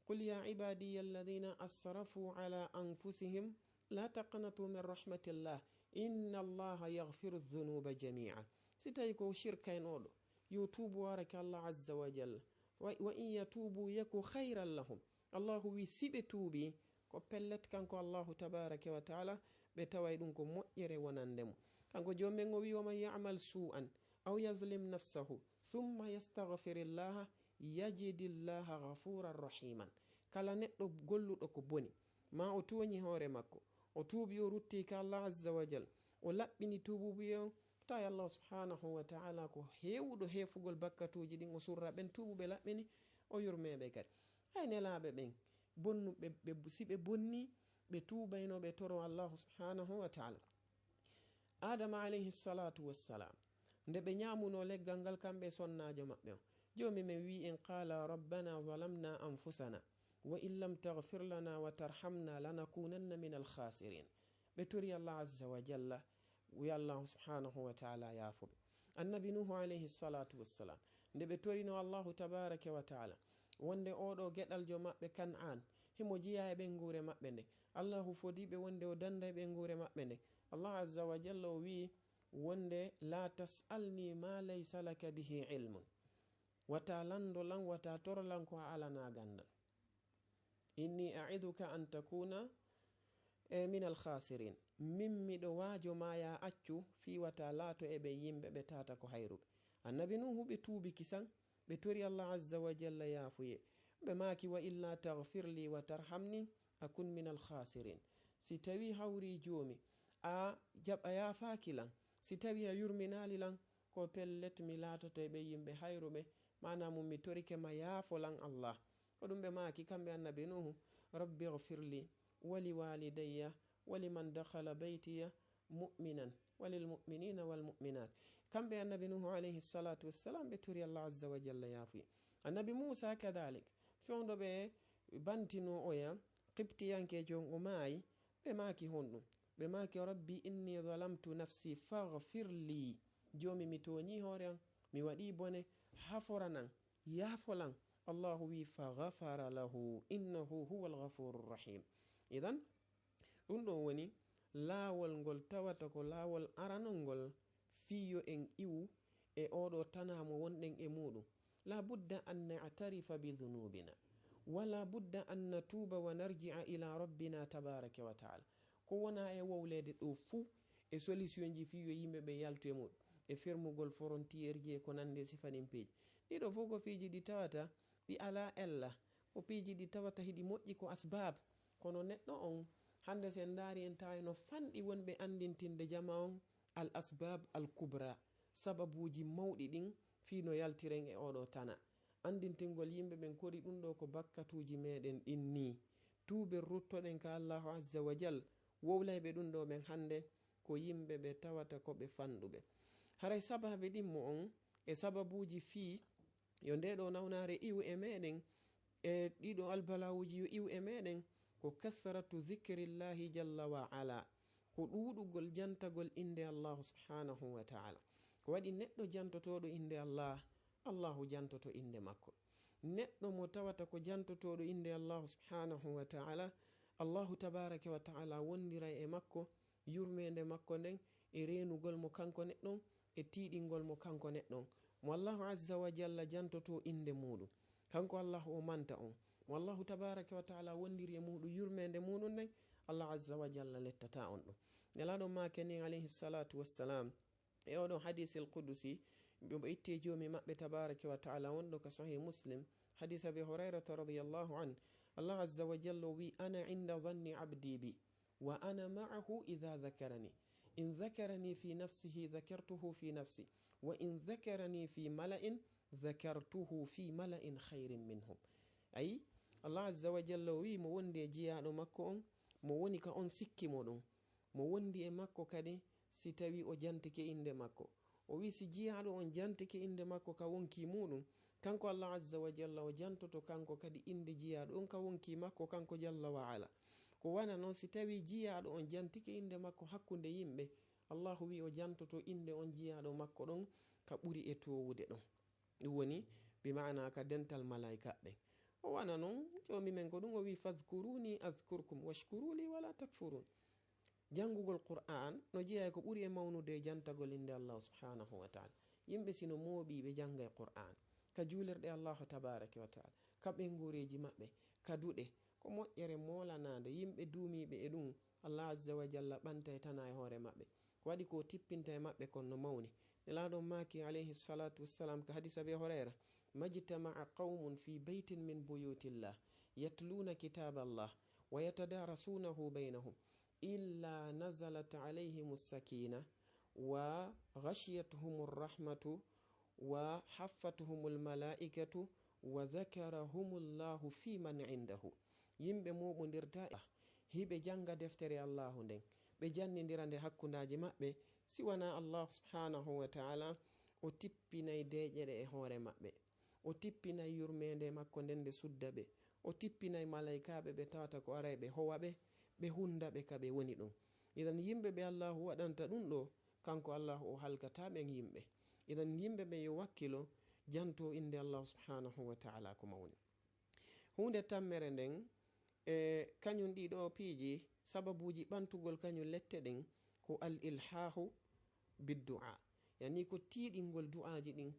qul ya ibadiya alladhina asrafu ala anfusihim la taqnatu min rahmatillah inna allaha yaghfiru dhunuba jami'a. si tawi ko shirka en oɗo yo tuubu warake Allah azza wa jalla, wa in yatubu yaku khayran lahum. Allahu wi siɓe tuubi ko pellet kanko Allahu tabaraka wa ta'ala ɓe taway ɗum ko moƴƴere wonandemo. kanko jomen o wi waman ya'mal su'an aw yazlim nafsahu thumma yastaghfirillaha yajidillaha ghafuran rahiman. kala neɗɗo golluɗo ko boni ma o tuwoñi hoore makko, o tuubi o rutti ka Allah azza wa jalla, o laɓɓini tububuye on, tawi Allah subhanahu wa ta'ala ko hewuɗo hefugol bakkatuji ɗin, o surra ɓen tubuɓe laɓɓini, o yurmeɓe kadi. hay nelaɓe ɓen bonnuɓe si ɓe bonni ɓe tubayno ɓe toro Allah subhanahu wa ta'ala. Adama alayhi salatu wassalam nde ɓe ñamuno leggal ngal kamɓe sonnajo maɓɓe o, jomi men wi en qala rabbana zalamna anfusana wa in lam taghfir lana wa tarhamna lanakunanna min alkhasirin. ɓe tori Allah azza wa jalla, wi Allah subhanahu wa ta'ala yafuɓe. annabi nuhu alayhi salatu wassalam nde ɓe torino Allahu tabaraka wa ta'ala wonde oɗo geɗaljo maɓɓe Kan'an himo jiya e ɓengure maɓɓe nde, Allahu fodiɓe wonde o danda e ɓengure maɓɓe nde. Allah azza wa jalla o wi wonde la tas'alni ma laysa laka bihi ilmun, wata landolan wata torolan ko a alana gandal. inni a'iduka an takuna min alkhasirin. min miɗo wajo ma ya accu fi wata laato e ɓe yimɓe ɓe tata ko hayruɓe. annabi nuhu ɓe tuubi kisan, ɓe tori Allah azza wa jalla yafuye, ɓe maki wa illa taghfirli wa tarhamni akun min alkhasirin. si tawi hawri jomi a jaɓa yafakilan, si tawi a yurminali lan ko pellet mi latoto ɓe yimɓe hayruɓe, mana mum mi torike ma yafolan Allah. ko ɗum ɓe maki kamɓe annabi nuhu rabbi ighfirli wali walidayya waliman dakhala baytiya mu'minan walilmu'minina walmu'minat. kamɓe annabi nuhu alayhi salatu wassalam ɓe tori Allah azza wa jalla yafuye. annabi musa kadalik fewdo ɓe bantino oya qibtiyankejo o maayi ɓe maki honɗum, ɓe maki rabbi inni zalamtu nafsi faghfirli, jomi mi toñi hoore an mi waɗi bone haforanan yafolan. allahu wi faghafara lahu innahu huwa alghafuru rahim. idan ɗum ɗo woni laawol ngol tawata ko laawol aranol ngol fiyo en iwu e oɗo tanamo wonɗen e muɗum. la budda an na'tarifa bi dhunubina wala budda an natuba wa narji'a ila rabbina tabaraka wa ta'ala. ko wona e wowlede ɗo fuu e solution ji fiyo yimɓe ɓe yaltu e muɗum e fermugol frontiére ji ko nande sifanin peji ɗiɗo fof ko fiji ɗi tawata ɗi ala ella, ko fiji ɗi tawata hiɗi moƴƴi ko asbab. kono neɗɗo on hande sen daari en tawi no fanɗi wonɓe andintinde jama on al asbab al kubra, sababuji mawɗi ɗin fi no yaltiren e oɗo tana. andintingol yimɓe ɓen kori ɗum ɗo ko bakkatuji meɗen ɗin ni tuɓe ruttoɗen ka Allahu azza wa jal wowlayɓe ɗum ɗo ɓen hande ko yimɓe ɓe tawata ko ɓe fanɗuɓe. haray sababe ɗin mo on e sababuji fi yo ndeɗo nawnare iwu e meɗen e ɗiɗo albalawuji yo iwu e meɗen ko kasratu zikrillahi jalla wa ala, ko ɗuɗugol jantagol inde Allah subhanahu wa ta'ala. ko waɗi neɗɗo jantotoɗo inde Allah, Allahu jantoto inde makko. neɗɗo mo tawata ko jantotoɗo inde Allah subhanahu wa ta'ala, Allahu tabaraka wa ta'ala wondira e makko yurmede makko nden e renugol mo kanko neɗɗon e tiɗingol mo kanko neɗɗon. mo Allahu azza wa jalla jantoto inde muɗum kanko Allah o manta on, mo Allahu tabaraka wa ta'ala wondiri e muɗum yurmede muɗum nden Allah azza wa jalla lettata on ɗum. nelaɗon ma keni alayhi salatu wassalam e oɗon hadith al qudusi ɓe itte jomi maɓɓe tabaraka wa ta'ala wonɗo ka sahih muslim hadith abi hurairata radiyallahu an Allah azza wa jalla wi ana inda dhanni abdi bi wa ana ma'ahu idha dhakarani in dhakarani fi nafsihi dhakartuhu fi nafsi wa in dhakarani fi mala'in dhakartuhu fi mala'in khairin minhum. ay Allah azza wa jalla wi mo wondi e jiyaɗo makko on, mo woni ka on sikki moɗon, mo wondi e makko kadi si tawi o jantike inde makko. o wi si jiyaɗo on jantike inde makko ka wonki muɗum, kanko Allah azza wa jalla o jantoto kanko kadi inde jiyaɗo on ka wonki makko kanko jalla wa ala. ko wana noon si tawi jiyaɗo on jantike inde makko hakkunde yimɓe, Allahu wi o jantoto inde on jiyaɗo makko ɗon ka ɓuri e towude ɗon. ɗum woni bi ma'ana ka dental malaika ɓe. o wana noon jomi men ko ɗum o wi fadhkuruni adhkurkum washkuruli wala takfurun. jangugol qur'an no jeeya ko ɓuri e mawnude jantagol inde Allah subhanahu wa ta'ala. yimɓe sino mooɓi ɓe jangay qur'an ka julirɗe Allah tabaraka wa ta'ala, ka ɓengureji maɓɓe, ka duɗe, ko moƴƴere molanade yimɓe duumiɓe e ɗum Allah azza wa jalla ɓanta e tana e hoore maɓɓe. ko waɗi ko tippinta e maɓɓe kon no mawni. nelaɗon maki alayhi salatu wassalam ka hadisa be horera majtama'a qaumun fi baytin min buyutillah yatluna kitab Allah wa yatadarasunahu bainahum illa nazalat alayhim as-sakina wa ghashiyatuhum ar-rahmatu wa haffatuhum al-mala'ikatu wa dhakarahum Allahu fi man indahu. yimɓe moɓodirta hiɓe janga deftere Allahu nden ɓe jannidira nde hakkundaji maɓɓe siwana Allah subhanahu wa ta'ala o tippinay deƴeɗe e hoore maɓɓe, o tippinay yurmede makko nden nde sudda ɓe, o tippinay malaikaɓe ɓe tawata ko aray ɓe howa ɓe ɓe hunda ɓe ka ɓe woni ɗum. idan yimɓe ɓe Allahu waɗanta ɗum ɗo kanko Allahu o halkata ɓen yimɓe. idan yimɓe ɓe yo wakkilo janto inde Allah subhanahu wa ta'ala ko mawni. hunde tammere nden e kañum ɗiɗo piiji sababuji ɓantugol kañum lette ɗin ko al ilhahu biddu'a, yani ko tiɗingol du'aji ɗin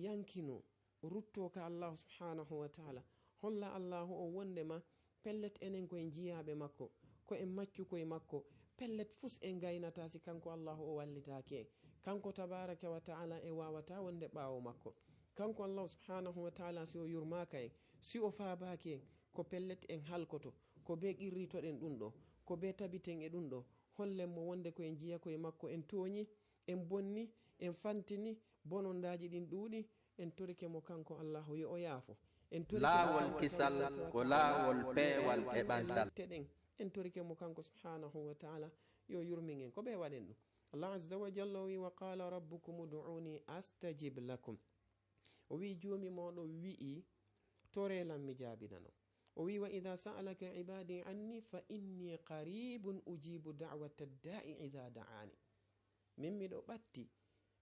yankino rutto ka Allah subhanahu wa ta'ala, holla Allahu o wondema pellet enen koye jiyaɓe makko, ko en maccu koye makko, pellet fus en gaynata si kanko Allahu o wallitake en, kanko tabaraka wa ta'ala e wawata wonde ɓawo makko. kanko Allah subhanahu wa ta'ala si o yurmaka en si o faabaki en ko pellet en halkoto ko be qirritoɗen ɗum ɗo ko be tabiten e ɗum ɗo hollen mo wonde ko en jiya koye makko en toñi en bonni en fantini bonondaji ɗin ɗuuɗi en torike mo kanko Allah yo o yaafo en torike laawol kisal ko laawol peewal e ɓantal ɗen en torike mo kanko subhanahu wa ta'ala yo yurmin en ko ɓe waɗen ɗum Allah azza wa jalla wi wa qala rabbukum ud'uni astajib lakum o wi joomi moɗo wi'i torelan mi jaabinano o wi wa idha sa'alaka ibadi anni fa inni qaribun ujibu da'wata da'i idha da'ani min miɗo ɓatti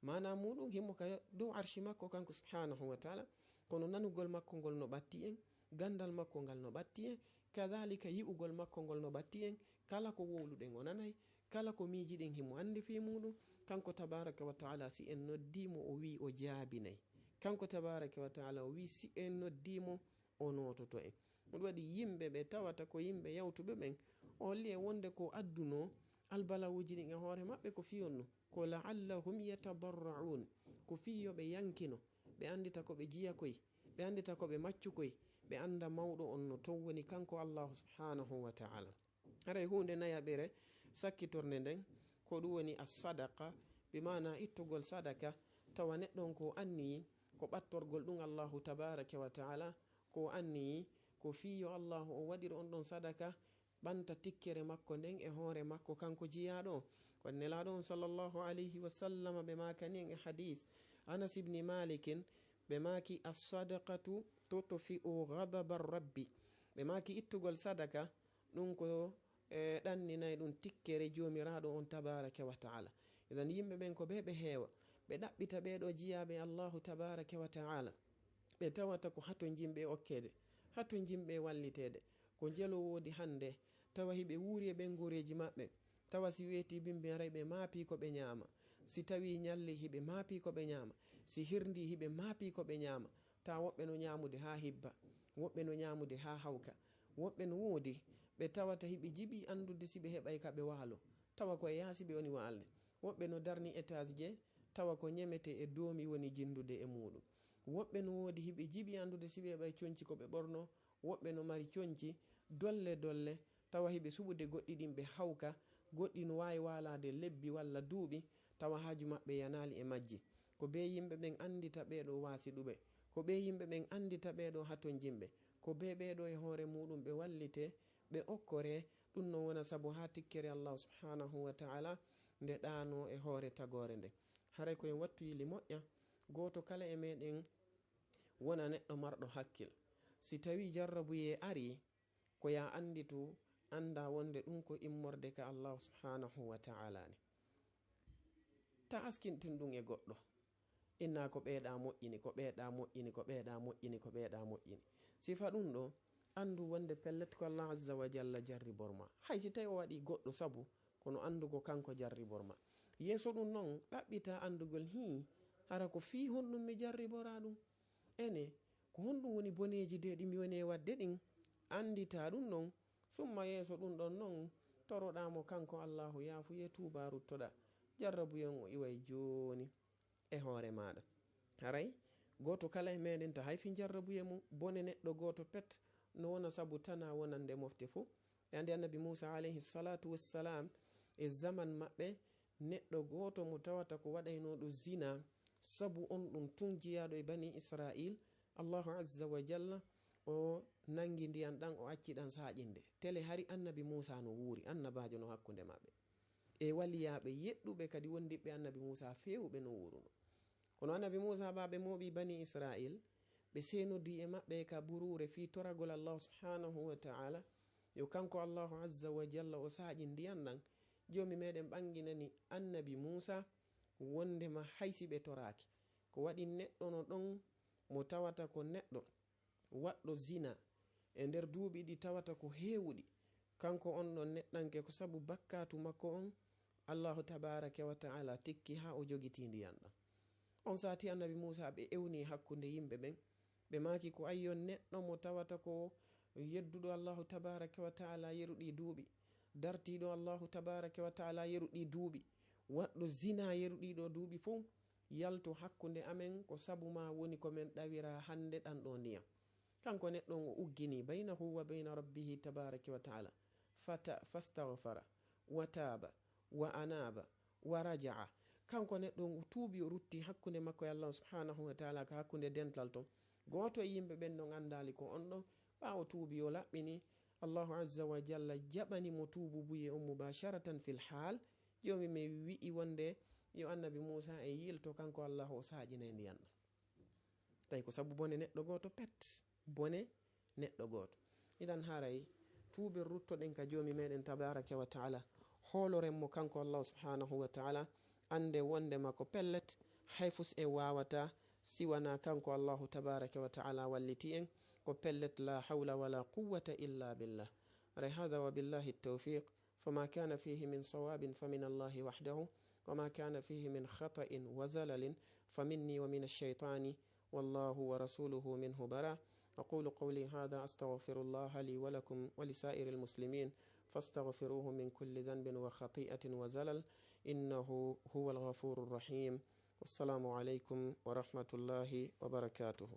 mana muɗum himmo ka dow arshi makko kanko subhanahu wa ta'ala kono nanugol makko ngol no ɓatti en gandal makko ngal no ɓatti en kadhalika yi'ugol makko ngol no ɓatti en kala ko wowluɗen o nanay kala ko miijiɗen himmo andi fi muɗum kanko tabaraka wa ta'ala si en noddimo o wi o jaabinay kanko tabaraka wa ta'ala o wi si en noddimo o nototo en ɗum waɗi yimɓe ɓe tawata ko yimɓe yawtuɓe ɓen o holli e wonde ko adduno albalawuji ɗin e hoore maɓɓe ko fiyonno ko la'allahum yatadarra'un ko fiyoɓe yankino ɓe andita ko ɓe jiya koy ɓe andita ko ɓe maccu koy ɓe anda mawɗo on no ton woni kanko Allah subhanahu wa ta'ala haray hunde nayaɓere sakkitornde nden ko ɗum woni as-sadaqa bi mana ittugol sadaka tawa neɗɗon ko anniyi ko ɓattorgol ɗum Allahu tabaraka wa ta'ala ko anniyi ko fiyo Allahu o waɗir on ɗon sadaka ɓanta tikkere makko nden e hoore makko kanko jiyaɗo ko nelaɗo on sallallahu alayhi wa sallam ɓe makani en e hadis Anas ibn Malikin ɓe maki as-sadaqatu tutfi'u ghadaba rabbi ɓe maki ittugol sadaka ɗum ko ɗanninay ɗum tikkere jomiraɗo on tabaraka wa ta'ala idan yimɓe ɓen ko ɓe heewa ɓe ɗaɓɓita ɓeɗo jiyaɓe Allahu tabaraka wa ta'ala ɓe tawata ko hato jimɓe okkede hato jimɓe wallitede ko jelo wodi hande tawa hiɓe wuuri e ɓen gureji maɓɓe tawa si weeti bimbi aray ɓe maapi ko ɓe ñaama si tawi ñalli hiɓe maapi ko ɓe ñaama si hirndi hiɓe maapi ko ɓe ñaama ta woɓɓe no ñamude ha hibba woɓɓe no ñamude ha hawka woɓɓe no woodi ɓe tawata hiɓe jiɓi andude si ɓe heɓay ka ɓe waalo tawa ko e yaasi ɓe woni waalde woɓɓe no darni étage je tawa ko ñemete e doomi woni jindude e muɗum woɓɓe no woodi hiɓe jiɓi andude si ɓe heɓay coñci ko ɓe ɓorno woɓɓe no mari coñci dolle dolle tawa hiɓe suɓude goɗɗi ɗin ɓe hawka goɗɗi no wawi walade lebbi walla duuɓi tawa haaju maɓɓe yanali e majji ko be yimɓe ɓen andita ɓeɗo waasi ɗuɓe ko be yimɓe ɓen andita ɓeɗo haton jimɓe ko be ɓeɗo e hoore muɗum ɓe wallite ɓe okkore ɗum no wona sabu ha tikkere Allah subhanahu wa ta'ala nde ɗano e hoore tagore nde haray koyen wattu yili moƴƴa goto kala e meɗen wona neɗɗo marɗo hakkil si tawi jarrabuye ari ko ya anditu anda wonde ɗum ko immorde ka Allah subhanahu wa ta'ala ni ta askintin ɗum e goɗɗo inna ko ɓeeɗa moƴƴini ko ɓeeɗa moƴƴini ko ɓeeɗa moƴƴini ko ɓeeɗa moƴƴini sifa ɗum ɗo andu wonde pellet ko Allah azza wa jalla jarriborma hay si tawi o waɗi goɗɗo sabu kono andugo kanko jarriborma yeso ɗum non ɗaɓɓita andugol hara ko fi honɗum mi jarribora ɗum ene ko honɗum woni boneji de ɗi mi woni wadde ɗin andita ɗum non summa yeso ɗum ɗon non toroɗamo kanko Allahu yaafuye tuba ruttoɗa jarrabuyen o iway joni e hoore maɗa haray goto kala e meɗen ta hayfi jarrabuye mum bone neɗɗo goto pet no wona sabu tana wonande mofte fo e andi annabi Musa alayhi salatu wassalam e zaman maɓɓe neɗɗo goto mo tawata ko waɗaynoɗo zina sabu on ɗum tun jiyaɗo e bani Israil Allahu azza wa jalla o nangi ndiyan ɗan o acci ɗan saƴinde tele hari annabi Musa no wuuri annabajo no hakkunde maɓɓe e waliyaɓe yeɗɗuɓe kadi wondiɓe annabi Musa fewɓe no wuruno kono annabi Musa baɓe moɓi bani Israil ɓe senodi e maɓɓe ka burure fi toragol Allah subhanahu wa ta'ala yo kanko Allahu azza wa jalla o saƴi ndiyan ɗan jomi meɗen ɓanginani annabi Musa wondema haysi ɓe toraki ko waɗi neɗɗo no ɗon mo tawata ko neɗɗo waɗɗo zina e nder duuɓi ɗi tawata ko heewuɗi kanko on ɗon neɗɗanke ko sabu bakkatu makko on Allahu tabaraka wa ta'ala tikki ha o jogiti ndiyan ɗan on sati annabi Musa ɓe ewni hakkunde yimɓe ɓen ɓe maki ko ayyon neɗɗo mo tawata ko yedduɗo Allahu tabaraka wa ta'ala yeruɗi duuɓi dartiɗo Allahu tabaraka wa ta'ala yeruɗi duuɓi waɗɗo zina yeruɗiɗo duuɓi fo yaltu hakkunde amen ko sabu ma woni ko men ɗawira hande ɗan ɗo ndiyam. Kanko neɗɗon o uggini baynahu wa bayna rabbihi tabaraka wa taala fastaghfara wa taba wa anaba wa raja'a. Kanko neɗɗon o tuubi o rutti hakkunde makko e Allah subhanahu wa taala ka hakkunde dental ton. Goto e yimɓe ɓen ɗon andali ko on ɗon ɓawo tuubi o laɓɓini, Allahu azza wa jalla jaɓani mo tuubu buye on mubasharatan fil hal. Jomi mi wi'i wonde yo annabi Musa e yilto kanko Allah o saƴina ndiyan ɗon. Tawi ko sabu bone neɗɗo goto pet, bone neɗɗo goto. Idan haray tuubi ruttoɗen ka jomi meɗen tabaraka wa taala, holoren mo kanko Allah subhanahu wa taala, ande wonde makko pellet hayfus en wawata siwana kanko Allahu tabaraka wa taala walliti en ko pellet la hawla wala quwwata illa billah. هذا وبالله التوفيق. فما كان فيه من صواب فمن الله وحده، وما كان فيه من خطأ وزلل فمني ومن الشيطان، والله ورسوله منه براء. أقول قولي هذا أستغفر الله لي ولكم ولسائر المسلمين فاستغفروه من كل ذنب وخطيئة وزلل، إنه هو الغفور الرحيم. والسلام عليكم ورحمة الله وبركاته.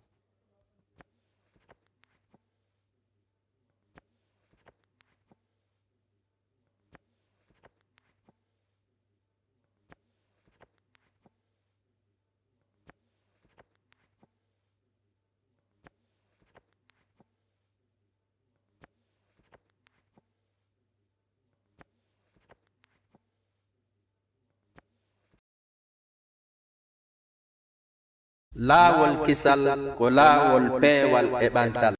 laawol kisal ko laawol peewal e ɓantal.